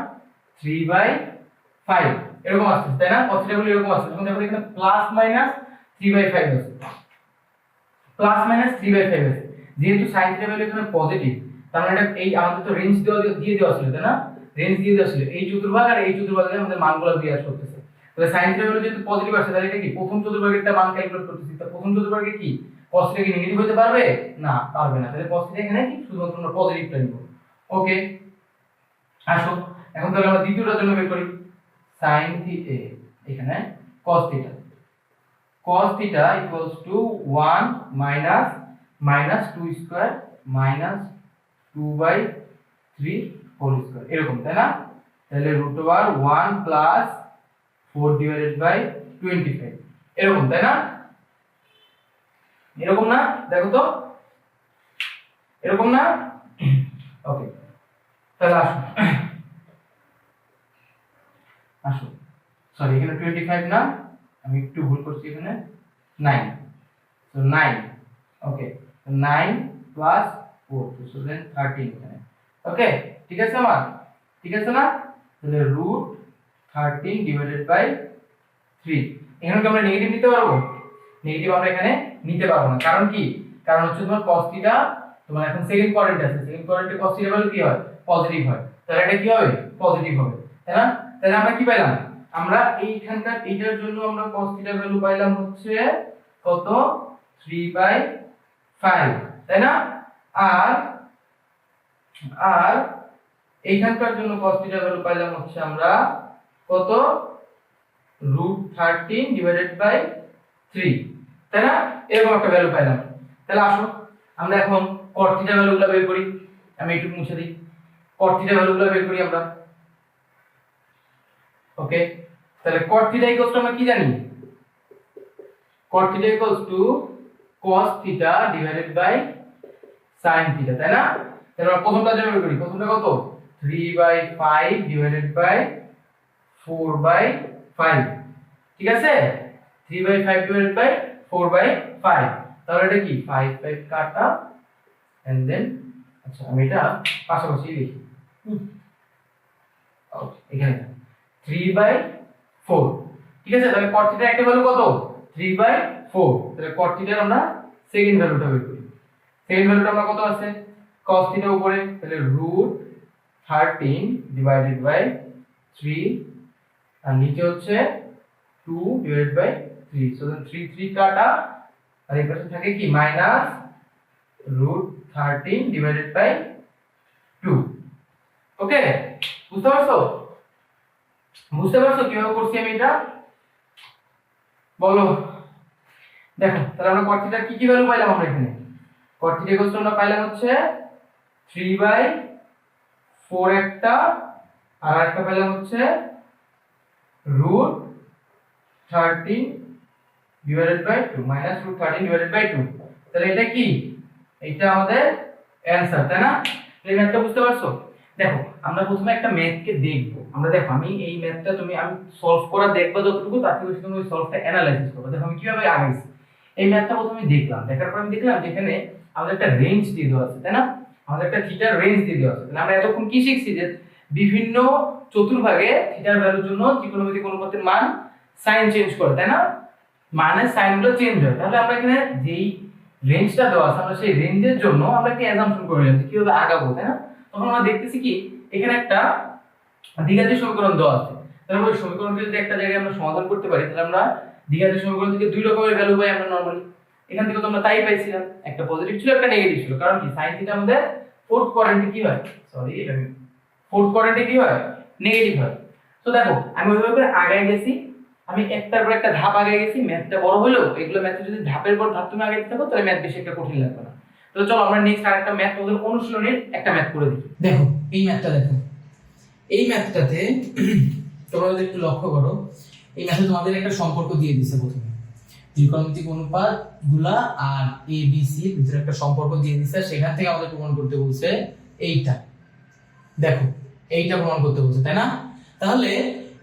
3/5 এরকম আসছে, তাই না? cos থিটা ভ্যালু এরকম আসছে। এখন দেখো এখানে প্লাস মাইনাস 3/5 আছে, প্লাস মাইনাস 3/5 আছে। যেহেতু sin থিটা ভ্যালু এখানে পজিটিভ, তার মানে এটা এই আমাদের তো রেঞ্জ দিয়ে দেওয়া ছিল, তাই না? রেঞ্জ দিয়ে দেওয়া ছিল, এই চতুর্ভাগ আর এই চতুর্ভাগে আমাদের মানগুলো বিরাজ করতেছে। তাহলে sin থিটা ভ্যালু যেহেতু পজিটিভ আসছে, তাহলে এটা কি প্রথম চতুর্ভাগেরটা মান ক্যালকুলেট করতেছি। তো প্রথম চতুর্ভাগে কি cos থিটা কি নেগেটিভ হতে পারবে? না, পারবে না। তাহলে cos থিটা এখানে কি শুধুমাত্র আমরা পজিটিভটা নিব। ওকে, আসো এখন তাহলে আমরা দ্বিতীয়টার জন্য বের করি। sin থিটা, এখানে cos theta equals to 1 minus 2 square minus 2/3 whole square, এরকম, তাই না? তাহলে √1 প্লাস 4 ডিভাইডেড বাই 25, এরকম, তাই না? এরকম না? দেখো তো এরকম না? ওকে, তাহলে আসো আসো, সরি এখানে 25 না, আমি একটু ভুল করছি, এখানে 9, তো 9, ওকে, 9 প্লাস 4 সো দেন 13 এখানে, ওকে, ঠিক আছে আমার, ঠিক আছে না? তাহলে রুট 13 ডিভাইডেড বাই 3, এখানে কি আমরা নেগেটিভ নিতে পারবো? নেগেটিভ আমরা এখানে নিতে পারবো না, কারণ কি? কারণ হচ্ছে তোমার cos থিটা, তোমার এখন সেকেন্ড কোয়াড্রেন্ট আছে, সেকেন্ড কোয়াড্রেন্টে cos থিটা ভ্যালু কি হয়? পজিটিভ হয়, তাহলে এটা কি হবে? পজিটিভ হবে, তাই না? তাহলে আমরা কি পাইলাম? আমরা এইখানকার এইটার জন্য আমরা cos থিটা ভ্যালু পাইলাম হচ্ছে কত? 3/5, তাই না? আর আর এইখানকার জন্য cos থিটা ভ্যালু পাইলাম হচ্ছে আমরা কত? √13 ডিভাইডেড বাই 3, তাই না? এরকম একটা ভ্যালু পাইলাম। তাহলে আসো আমরা এখন cot থিটা ভ্যালুগুলো বের করি, আমি একটু মুছে দিই, cot থিটা ভ্যালুগুলো বের করি আমরা, ওকে। তাহলে cot থিটা ইকুয়ালস টু আমরা কি জানি? cot theta equals to cos theta divided by sin theta, তাই না? তাহলে আমরা প্রথমটা যেটা বের করি, প্রথমটা কত? 3/5 ডিভাইডেড বাই 4/5, ঠিক আছে? 3/5 ডিভাইডেড বাই 4/5, তাহলে এটা কি 5 কাটা এন্ড দেন, আচ্ছা আমি এটা পাশাপাশি লিখি, ওকে, এখানে 3/4, ঠিক আছে? তাহলে cot থিটার একটা ভ্যালু কত? 3/4, তাহলে cot থিটার আমরা সেকেন্ড ভ্যালুটা বের করি, সেকেন্ড ভ্যালুটা আমরা কত আছে? cos থিটা উপরে, তাহলে √13 ডিভাইডেড বাই 3, আর নিচে হচ্ছে 2 ডিভাইডেড বাই 3, সো দেন 3 কাটা, আর এই পাশে থাকে কি মাইনাস √13 ডিভাইডেড বাই 2, ওকে? বুঝতে পারছো? বুঝতে পারছো কিভাবে করছি আমি এটা? বলো, দেখো তাহলে আমরা cot থিটার কি কি ভ্যালু পাইলাম? আমরা এখানে cot থিটা ইকুয়ালস আমরা পাইলাম হচ্ছে 3/4 একটা, আর একটা পাইলাম হচ্ছে √13 divided by 2 minus √13 divided by 2, তাহলে এটা কি? এটা আমাদের অ্যানসার, তাই না? এই ম্যাথটা বুঝতে পারছো? দেখো আমরা প্রথমে একটা ম্যাথকে দেখবো, আমরা দেখো আমি এই ম্যাথটা আমি সলভ করা দেখবো যতটুকু, তার থেকে বেশি তুমি ওই সলভটা অ্যানালাইসিস করবে। দেখো আমি কিভাবে আগাইছি, এই ম্যাথটা প্রথমে দেখলাম, দেখার পর আমি দেখলাম যেখানে আমাদের একটা রেঞ্জ দিয়ে দেওয়া আছে, তাই না? আমাদের একটা থিটার রেঞ্জ দিয়ে দেওয়া আছে, তাহলে আমরা এতক্ষণ কি শিখছি? যে বিভিন্ন চতুর্ভাগে থিটার ভ্যালুর জন্য ত্রিকোণমিতিক অনুপাতের মান সাইন চেঞ্জ করে, তাই না? মানে সাইনগুলো চেঞ্জ হয়, তাহলে আমরা এখানে যেই রেঞ্জটা দেওয়া আছে আমরা সেই রেঞ্জের জন্য আমরা একটা অ্যাজাম্পশন করে নিলাম যে কিভাবে আগাবো, তাই না? তখন আমরা দেখতেছি কি এখানে একটা দ্বিঘাতের সমীকরণ দেওয়া আছে, তাহলে ওই সমীকরণকে যদি একটা জায়গায় আমরা সমাধান করতে পারি, তাহলে আমরা দ্বিঘাতের সমীকরণ থেকে দুই রকমের ভ্যালু পাই আমরা নরমালি। এখান থেকে তো আমরা তাই পাইছিলাম, একটা পজিটিভ ছিল একটা নেগেটিভ ছিল, কারণ কি sin থিটা আমাদের ফোর্থ কোয়াড্রেন্টে কি হয়? সরি, এটা আমি ফোর্থ কোয়াড্রেন্টে কি হয়? নেগেটিভ হয়। তো দেখো আমি ওইভাবে করে আগায় গেছি, আমি একটার পর একটা ধাপ আগায় গেছি, ম্যাথটা বড় হলো, এগুলো ম্যাথে যদি ধাপের পর ধাপ তুমি আগাইতে থাকো তাহলে ম্যাথ বেশি একটা কঠিন লাগবে না। তো চলো আমরা নেক্সট আরেকটা ম্যাথ, ওদের অনুশীলনের একটা ম্যাথ করে দিই। দেখো এই ম্যাথটা দেখো, এই ম্যাথটাতে তোমরা যদি একটু লক্ষ্য করো, এই ম্যাথে তোমাদের একটা সম্পর্ক দিয়ে দিয়েছে প্রথমে, ত্রিকোণমিতিক অনুপাত গুলা আর এ বি সি এর ভিতরে একটা সম্পর্ক দিয়ে দিয়েছে, সেখান থেকে আমাদের প্রমাণ করতে বলছে এইটা, দেখো এইটা প্রমাণ করতে বলছে, তাই না? তাহলে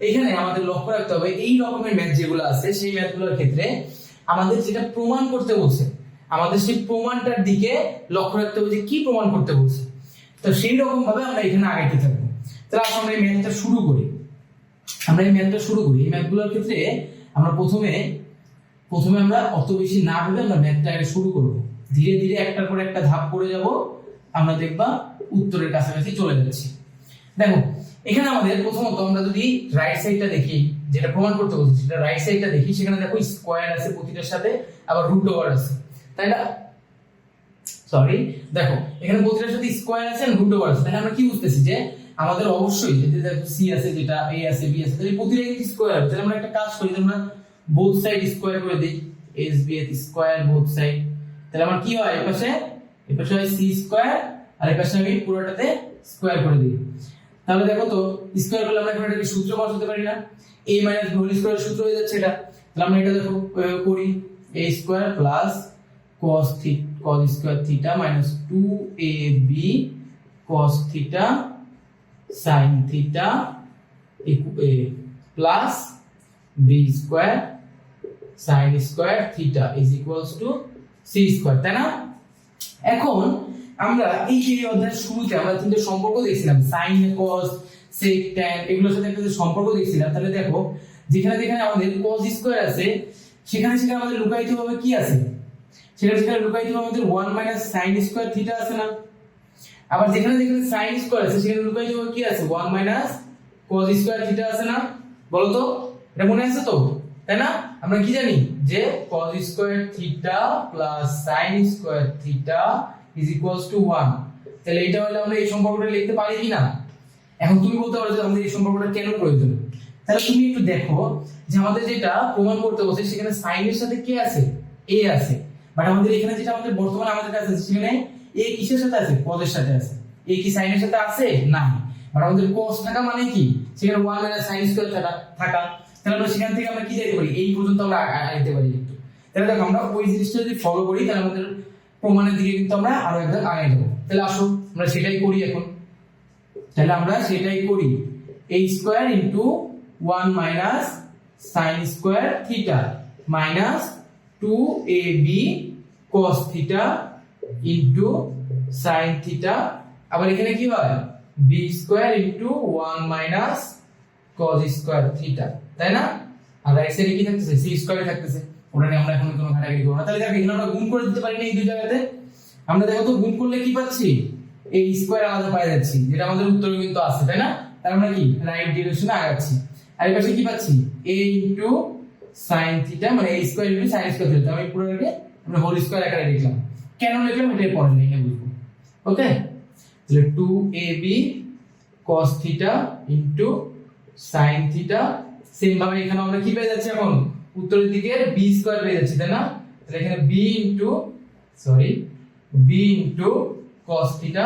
এখানে আমাদের লক্ষ্য রাখতে হবে এই রকমের ম্যাথ যেগুলো আছে সেই ম্যাথগুলোর ক্ষেত্রে আমাদের যেটা প্রমাণ করতে বলছে, আমাদের সেই প্রমাণটার দিকে লক্ষ্য রাখতে হবে যে কি প্রমাণ করতে বলছে, তো সেই রকম ভাবে আমরা এখানে আগাইতে থাকবো। তাহলে আসলে আমরা এই ম্যাথটা শুরু করি, এই ম্যাথগুলোর ক্ষেত্রে আমরা প্রথমে আমরা অত বেশি না ভেবে আমরা ম্যাথটা আগে শুরু করব, ধীরে ধীরে একটার পর একটা ধাপ করে যাব, আমরা দেখবা উত্তরের কাছাকাছি চলে যাচ্ছি। দেখো এখানে আমাদের প্রথমত আমরা যদি রাইট সাইডটা দেখি, যেটা প্রমাণ করতে বলছি সেটা রাইট সাইডটা দেখি, সেখানে দেখো স্কয়ার আছে প্রতিটার সাথে, আবার রুট ওভার আছে, তাই না? সরি, দেখো এখানে প্রতিটার সাথে স্কয়ার আছে আর রুট ওভার আছে, তাহলে আমরা কি বুঝতেছি যে আমাদের অবশ্যই যদি দেখো সি আছে, যেটা এ আছে, বি আছে, তাহলে প্রতিটা কিন্তু স্কয়ার হবে। তাহলে আমরা একটা কাজ করি, আমরা বোথ সাইড স্কয়ার করে দেই, এস বি এর স্কয়ার বোথ সাইড, তাহলে আমার কি হয়, এপাশে হয় সি স্কয়ার, আর এপাশে আমি পুরোটাতে স্কয়ার করে দিই। তাহলে দেখো তো স্কয়ার করলে আমরা এখানে সূত্র বসাতে পারি না, a minus b whole square সূত্র হয়ে যাচ্ছে এটা। তাহলে আমরা এটা দেখো করি, a square plus cos square theta minus 2ab cos theta sin theta plus B square sine square theta is equals to C square, তাই না? এখন আমরা এই যে অধ্যায়ের শুরুতে আমরা তিনটে সম্পর্ক দেখছিলাম, সাইন কস সেক ট্যান, এগুলোর সাথে একটা সম্পর্ক দেখছিলাম। তাহলে দেখো যেখানে যেখানে আমাদের কস স্কোয়ার আছে সেখানে সেখানে আমাদের লুকায়িত ভাবে কি আছে, সেখানে সেখানে লুকায়িত ভাবে আমাদের 1 মাইনাস সাইন স্কোয়ার থিটা আছে না? আবার যেখানে যেখানে সাইন স্কোয়ার আছে সেখানে লুকায়িত ভাবে কি আছে, 1 মাইনাস কস স্কোয়ার থিটা আছে না? বলো তো, এটা মনে আছে তো, তাই না? আমরা কি জানি যে cos square theta plus sin square theta is equals to 1। তাহলে এটা হলে আমরা এই সম্পর্কটা লিখতে পারি কি না? এখন তুমি বলতে পারো যে আমাদের এই সম্পর্কটা কেন প্রয়োজন। তাহলে তুমি একটু দেখো যে আমাদের যেটা প্রমাণ করতে বলছে সেখানে sin এর সাথে কে আছে, a আছে, বাট আমাদের এখানে যেটা আমাদের বর্তমানে আমাদের কাছে আছে সেখানে a কিসের সাথে আছে, cos এর সাথে আছে। a কি sin এর সাথে আছে? না। বাট আমাদের cos থাকা মানে কি, সেখানে 1 মাইনাস sin স্কয়ার থাকা। তাহলে আমরা সেখান থেকে আমরা কি যেতে পারি, এই পর্যন্ত আমরা আইতে পারি কিন্তু। তাহলে দেখো আমরা ওই জিনিসটা যদি ফলো করি তাহলে আমাদের প্রমাণের দিকে কিন্তু আমরা আরো একদম আগাই দেবো। তাহলে আসো আমরা সেটাই করি এখন। তাহলে আমরা সেটাই করি, a square into 1 minus sin square theta minus 2ab cos theta into sin theta. আবার এখানে কি হয়, b square into 1 minus cos square theta, তাই না? আর রাইট সাইডে কি থাকতেছে, c স্কয়ার থাকতেছে, ওটা নিয়ে আমরা এখন কোনো ঘাটাঘাটি করব না। তাহলে দেখো এখানে আমরা গুণ করে দিতে পারি না এই দুই জায়গাতে। আমরা দেখো তো গুণ করলে কি পাচ্ছি, a স্কয়ার আলাদা পাই যাচ্ছি, যেটা আমাদের উত্তরে কিন্তু আছে, তাই না? তার মানে কি রাইট ডিরেকশনে আগাচ্ছি। আর এই পাশে কি পাচ্ছি, a ইনটু sin থিটা মানে a square into sin square theta. আমি পুরোটাকে আমরা হোল স্কয়ার আকারে লিখলাম। কেন লিখলাম এটা পরে লাইনে বুঝবো। ওকে, তাহলে 2ab cos theta into sin theta. Same ভাবে এখানে আমরা কি পেয়ে যাচ্ছি, এখন উত্তরের দিকে b স্কয়ার পেয়ে যাচ্ছি, তাই না? তাহলে এখানে b into cos theta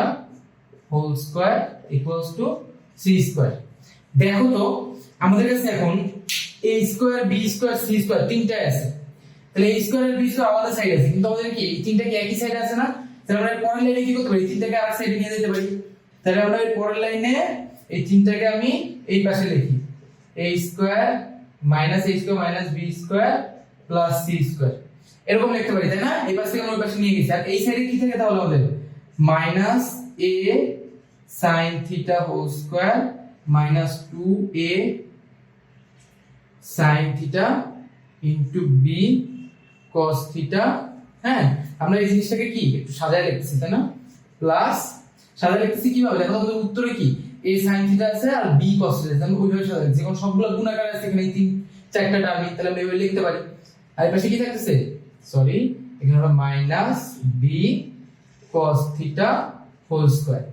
whole square equals to c square. দেখো তো আমাদের কাছে এখন a square b square c square তিনটাই আছে। তাহলে a স্কয়ার আর b স্কয়ার আলাদা সাইড আছে, কিন্তু আমাদের কি এই তিনটা কি একই সাইডে আছে না? তাহলে আমরা পরের লাইনে কি করতে পারি, তিনটাকে আরেক সাইডে নিয়ে যেতে পারি। তাহলে আমরা এই পরের লাইনে এই তিনটাকে আমি এই পাশে লিখি, a square minus a square minus b square plus c square, এরকম লিখতে পারি, তাই না? এই পাশ থেকে আমরা ওই পাশে নিয়ে গেছি। আর এই সাইডে কি থাকে তাহলে আমাদের minus a sin theta whole square minus 2a sin theta into b cos theta. হ্যাঁ, আমরা এই জিনিসটাকে কি একটু সাজায় লিখতেছি, তাই না? প্লাস সাজায় লিখতেছি কিভাবে, দেখো আমাদের উত্তরে কি a sin থিটা আছে আর b cos থিটা আছে। আমরা ওইভাবে সাজাই, যেমন সবগুলো গুণ আকারে আছে এখানে তিন চারটা টার্মই, তাহলে আমরা এইভাবে লিখতে পারি। আর এই পাশে কি থাকতেছে, সরি এখানে আমরা minus b cos theta whole square.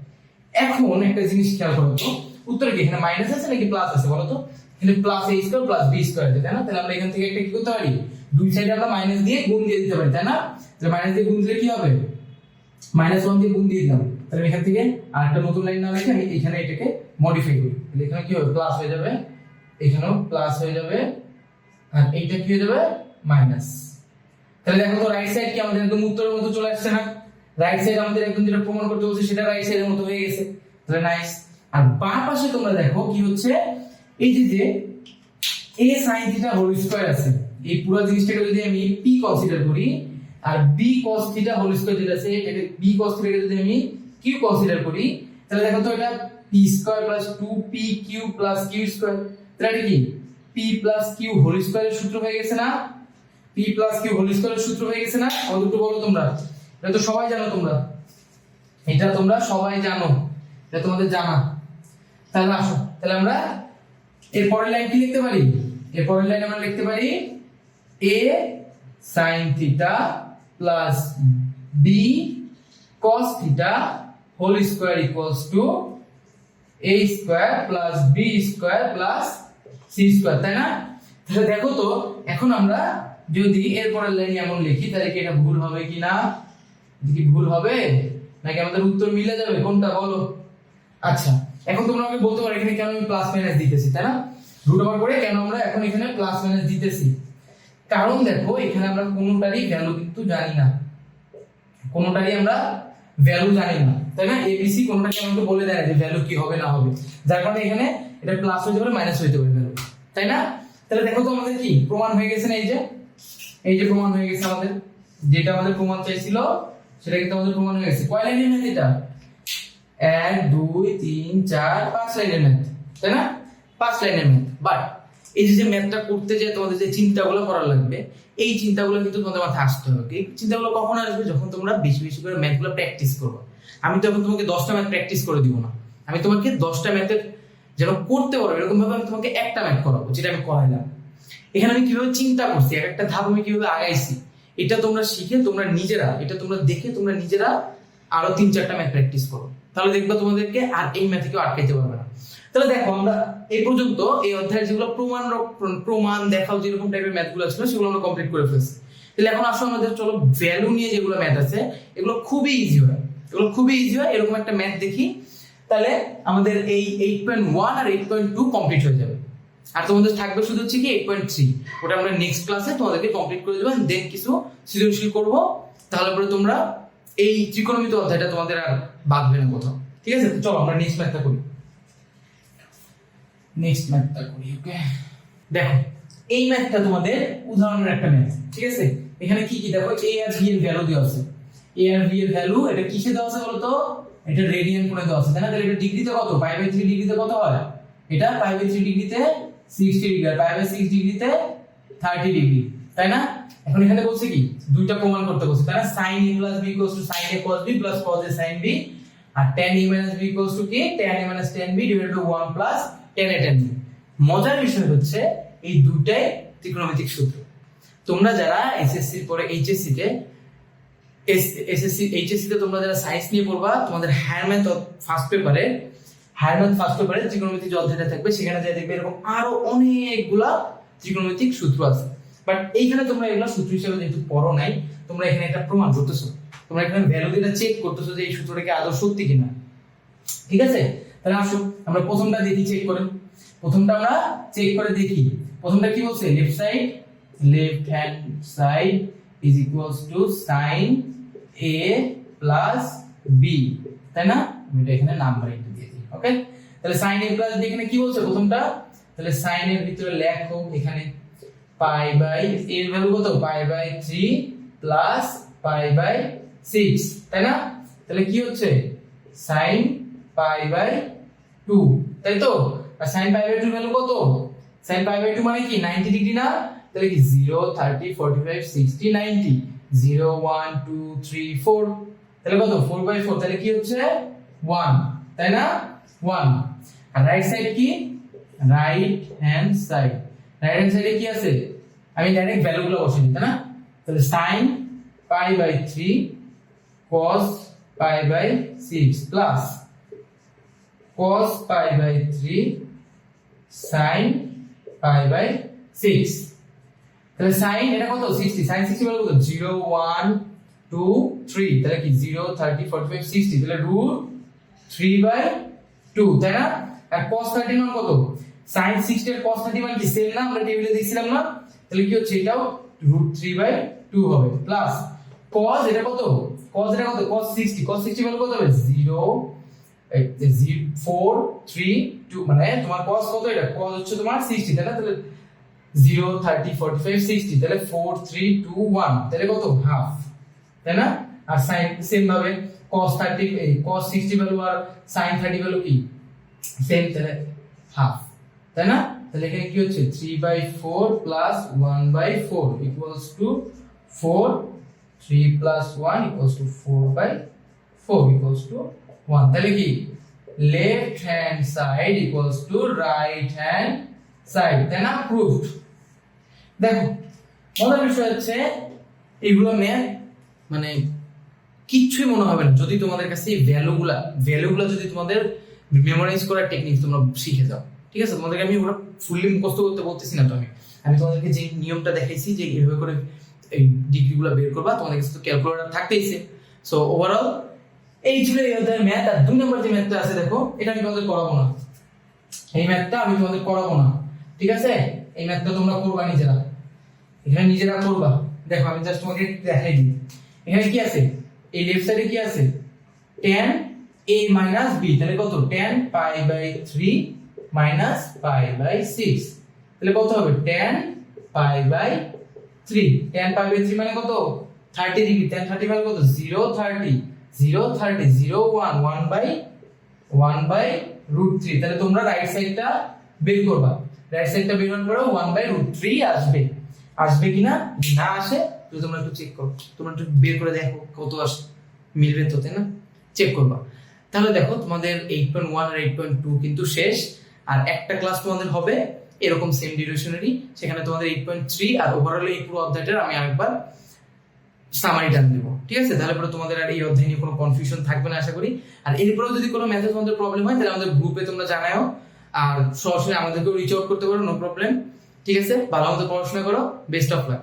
এখন একটা জিনিস খেয়াল করো তো, উত্তরে কি এখানে মাইনাস আছে নাকি প্লাস আছে বলো তো? এখানে plus a square plus b square আছে, তাই না? তাহলে আমরা এখান থেকে একটা কি করতে পারি, দুই সাইডে আমরা মাইনাস দিয়ে গুণ দিয়ে দিতে পারি, তাই না? তাহলে মাইনাস দিয়ে গুণ দিলে কি হবে, -1 দিয়ে গুণ দিয়ে দিলাম। তাহলে এখান থেকে আরেকটা নতুন লাইন না লিখে আমি এখানে এটাকে মডিফাই করি। তাহলে এখানে কি হবে, প্লাস হয়ে যাবে, এখানেও প্লাস হয়ে যাবে, আর এইটা কি হয়ে যাবে মাইনাস। তাহলে দেখো তো রাইট সাইড কি আমাদের একদম উত্তরের মতো চলে আসছে না? রাইট সাইড আমাদের একদম যেটা প্রমাণ করতে বলছে সেটা রাইট সাইডের মতো হয়ে গেছে, তাহলে নাইস। আর বাম পাশে তোমরা দেখো কি হচ্ছে, এই যে a sin theta whole square আছে, এই পুরো জিনিসটাকে যদি আমি p কনসিডার করি, আর b cos theta whole square যেটা আছে এটা b cos থিটাকে যদি আমি q কনসিডার করি, তাহলে দেখো তো এটা p square plus 2pq plus q square. তাহলে এটা কি p প্লাস q হোল স্কয়ারের সূত্র হয়ে গেছে না? p প্লাস q হোল স্কয়ারের সূত্র হয়ে গেছে না? কতটুকু বলো তোমরা? এটা তো সবাই জানো, তোমরা এটা তোমরা সবাই জানো, এটা তোমাদের জানা। তাহলে আসো, তাহলে আমরা এর পরের লাইন কি লিখতে পারি, এর পরের লাইন আমরা লিখতে পারি a sin theta plus b cos theta whole square equals to a square plus b square plus c square, তাই না? তাহলে দেখো তো এখন আমরা যদি এর পরের লাইনে এমন লিখি তাহলে কি এটা ভুল হবে কি না? কি ভুল হবে নাকি আমাদের উত্তর মিলে যাবে, কোনটা বলো? আচ্ছা, এখন তোমরা আমাকে বলতে পারো এখানে কেন আমি প্লাস মাইনাস দিতেছি, তাই না? রুট ওভার করে কেন আমরা এখন এখানে প্লাস মাইনাস দিতেছি? কারণ দেখো এখানে আমরা কোনোটারই ভ্যালু কিন্তু জানি না, কোনোটারই আমরা ভ্যালু জানি না, তাই না? এবিসি কোনোটাকে আমাকে বলে দেয় যে ভ্যালু কি হবে না হবে, যার কারণে এখানে এটা প্লাস হতে পারে মাইনাস হতে পারে ভ্যালু। তাই না? তাহলে দেখো তো আমাদের কি প্রমাণ হয়ে গেছে না? এই যে প্রমাণ হয়ে গেছে আমাদের, যেটা আমাদের প্রমাণ চাইছিল সেটা কিন্তু আমাদের প্রমাণ হয়ে গেছে। কয় লাইনের ম্যাথ এটা? 1 2 3 4 5 লাইনের ম্যাথ, তাই না? 5 লাইনের ম্যাথ। বাট এই যে ম্যাথটা করতে যে তোমাদের যে চিন্তাগুলো করা লাগবে, এই চিন্তাগুলো কিন্তু তোমাদের মাথায় আসতে হবে। এই চিন্তাগুলো কখন আসবে? যখন তোমরা বেশি বেশি করে ম্যাথগুলো প্র্যাকটিস করবে। আমি তো এখন তোমাকে 10টা ম্যাথ প্র্যাকটিস করে দিব না, আমি তোমাকে 10টা ম্যাথের যেন করতে পারো এরকম ভাবে আমি তোমাকে একটা ম্যাথ করাবো, যেটা আমি করাইলাম। এখানে আমি কিভাবে চিন্তা করছি, এক একটা ধাপ আমি কিভাবে আগাইছি, এটা তোমরা শিখে তোমরা নিজেরা, এটা তোমরা দেখে তোমরা নিজেরা আরো 3-4টা ম্যাথ প্র্যাকটিস করো, তাহলে দেখবা তোমাদেরকে আর এই ম্যাথে কেউ আটকাইতে পারবে না। তাহলে দেখো আমরা এই পর্যন্ত এই অধ্যায়ের যেগুলো প্রমাণ দেখাও যেরকম টাইপের ম্যাথগুলো ছিল সেগুলো আমরা কমপ্লিট করে ফেলছি। তাহলে এখন আসো আমাদের চলো ভ্যালু নিয়ে যেগুলো ম্যাথ আছে এগুলো খুবই ইজি হয়, এরকম একটা ম্যাথ দেখি, তাহলে আমাদের এই 8.1 আর 8.2 কমপ্লিট হয়ে যাবে। আর তোমাদের থাকবে শুধু হচ্ছে কি 8.3, ওটা আমরা নেক্সট ক্লাসে তোমাদেরকে কমপ্লিট করে দেবো, দেন কিছু সৃজনশীল করব, তাহলে পরে তোমরা এই ত্রিকোণমিতি অধ্যায়টা তোমাদের আর বাদবে না কোথাও। ঠিক আছে, চলো আমরা নেক্সট ম্যাথটা করি। ওকে, দেখো এই ম্যাথটা তোমাদের উদাহরণের একটা ম্যাথ। ঠিক আছে, এখানে কি কি দেখো, a আর b এর ভ্যালু দেওয়া আছে। a আর b এর ভ্যালু এটা কিসে দেওয়া আছে বলো তো? এটা রেডিয়ান কোণে দেওয়া আছে, তাই না? তাহলে এটা ডিগ্রিতে কত? π/3 ডিগ্রিতে কত হয়? এটা π/3 ডিগ্রিতে 60 ডিগ্রি, আর π/6 ডিগ্রিতে 30 ডিগ্রি, তাই না? এখন এখানে বলছে কি দুইটা প্রমাণ করতে বলছে, তাই না? sin a + b = sin a cos b + cos a sin b, R tan a - b = কি? tan a - tan b / 1 + tan a tan b। মজার বিষয় হচ্ছে এই দুটাই ত্রিকোণমিতিক সূত্র। তোমরা যারা এসএসসি পরে এইচএসসি তে তোমরা যারা সায়েন্স নিয়ে পড়বা, তোমাদের হায়ার ম্যাথ ফার্স্ট পেপারে ত্রিকোণমিতিক যে অধ্যায়টা থাকবে সেখানে যা দেখবে এরকম আরো অনেকগুলা ত্রিকোণমিতিক সূত্র আছে। বাট এইখানে তোমরা এগুলো সূত্র হিসেবে যেহেতু পড়ো নাই, তোমরা এখানে একটা প্রমাণ করতেছো, তোমরা এখানে ভ্যালু দিয়ে চেক করতেছো যে এই সূত্রটা কি আদৌ সত্যি কিনা। ঠিক আছে, তাহলে আসো আমরা প্রথমটা দেখি, চেক করে দেখি। প্রথমটা কি বলছে? Left hand side is equals two sin a plus b, তাই না? আমি এটা এখানে নাম্বার একটু দিয়ে দিই। ওকে, তাহলে sin a প্লাস b এখানে কি বলছে প্রথমটা? তাহলে sin এর ভিতরে লেখো এখানে এর ভ্যালু কত? π/3 প্লাস π/6, তাই না? তাহলে কি হচ্ছে? sin π/2, তাই তো? আর sin π/2 ভ্যালু কত? sin π/2 মানে কি 90 ডিগ্রি না? তাহলে কি 0 30 45 60 90, 0 1 2 3 4, তাহলে কত? 4/4, তাহলে কি হচ্ছে? 1, তাই না? 1। আর রাইট সাইড কি? রাইট হ্যান্ড সাইডে কি আছে? আমি ডাইরেক্ট ভ্যালুগুলো বসিয়ে দিই, তাই না? তাহলে sin π/3 cos π/6 plus cos π/3 sin π/6, তাহলে sin এটা কত? 60, sin 60 মানে কত? 0 1 2 3, তাহলে কি 0 30 45 60, তাহলে √3/2, তাই না? আর cos 30 মানে কত? sin 60 এর cos 30 মানে কি সেম না? আমরা টেবিলে দিয়েছিলাম না? তাহলে কি হচ্ছে? এটাও √3/2 হবে, প্লাস cos এটা কত? cos 60 মানে কত হবে? 0 4 3 2, মানে তোমার cos কত? এটা cos হচ্ছে তোমার 60, তাই না? তাহলে 0 30 45 60, তাহলে 4 3 2 1, তাহলে কত? হাফ, তাই না? আর sin সেম ভাবে cos 60 ভ্যালু আর sin 30 ভ্যালু কি সেম, তাহলে হাফ, তাই না? তাহলে এখানে কি হচ্ছে? 3/4 plus 1/4 equals to 4, 3 plus 1 equals to 4/4 equals to 1, তাহলে কি left hand side equals to right hand side, তাই না? প্রুভড। দেখো মজার বিষয় হচ্ছে এগুলো ম্যাথ মানে কিচ্ছুই মনে হবে না যদি তোমাদের কাছে এই ভ্যালুগুলা যদি তোমাদের মেমোরাইজ করার টেকনিক তোমরা শিখে যাও। ঠিক আছে, তোমাদেরকে আমি ওরা ফুললি মুখস্থ করতে বলতেছি না, তো আমি তোমাদেরকে যে নিয়মটা দেখাইছি যে এইভাবে করে এই ডিগ্রিগুলো বের করবা, তোমাদের কাছে তো ক্যালকুলেটর থাকতেইছে। সো ওভারঅল এই ছিল এই অধ্যায়ের ম্যাথ। আর 2 নম্বর যে ম্যাথটা আছে দেখো, এটা আমি তোমাদের করাবো না, এই ম্যাথটা আমি তোমাদের করাবো না। ঠিক আছে, এই ম্যাথটা তোমরা করবা নিজেরা, এখানে নিজেরা করবা। দেখো আমি জাস্ট তোমাকে দেখাই দিই। এখানে কি আছে? এই লেফট সাইডে কি আছে? tan a - b, তাহলে কত? tan π/3 - π/6, তাহলে কত হবে tan pi by 3, tan pi by 3 মানে কত 30 ডিগ্রি, tan 30 মানে কত 0 30 0 30 0 1 1 বাই √3। তাহলে তোমরা রাইট সাইডটা বের করবা, রাইট সাইডটা বের করার পরে 1 বাই √3 আসবে, আসবে কিনা, না আসে তো তোমরা একটু চেক করো, তোমরা একটু বের করে দেখো কত আসে, মিলবে তো, তাই না, চেক করবা। তাহলে দেখো তোমাদের 8.1 আর 8.2 কিন্তু শেষ, আর একটা ক্লাস তোমাদের হবে এরকম সেম ডিউরেশনেরই, সেখানে তোমাদের 8.3 আর ওভারঅল এই পুরো অধ্যায়টার আমি আরেকবার সামারি টান দেবো, ঠিক আছে? তাহলে পরে তোমাদের আর এই অধ্যায় নিয়ে কোনো কনফিউশন থাকবে না আশা করি। আর এরপরেও যদি কোনো ম্যাথে তোমাদের প্রবলেম হয় তাহলে আমাদের গ্রুপে তোমরা জানাও, আর সরাসরি আমাদেরকেও রিচ আউট করতে পারো, নো প্রবলেম, ঠিক আছে? ভালো মতো পড়াশোনা করো, বেস্ট অফ লাক।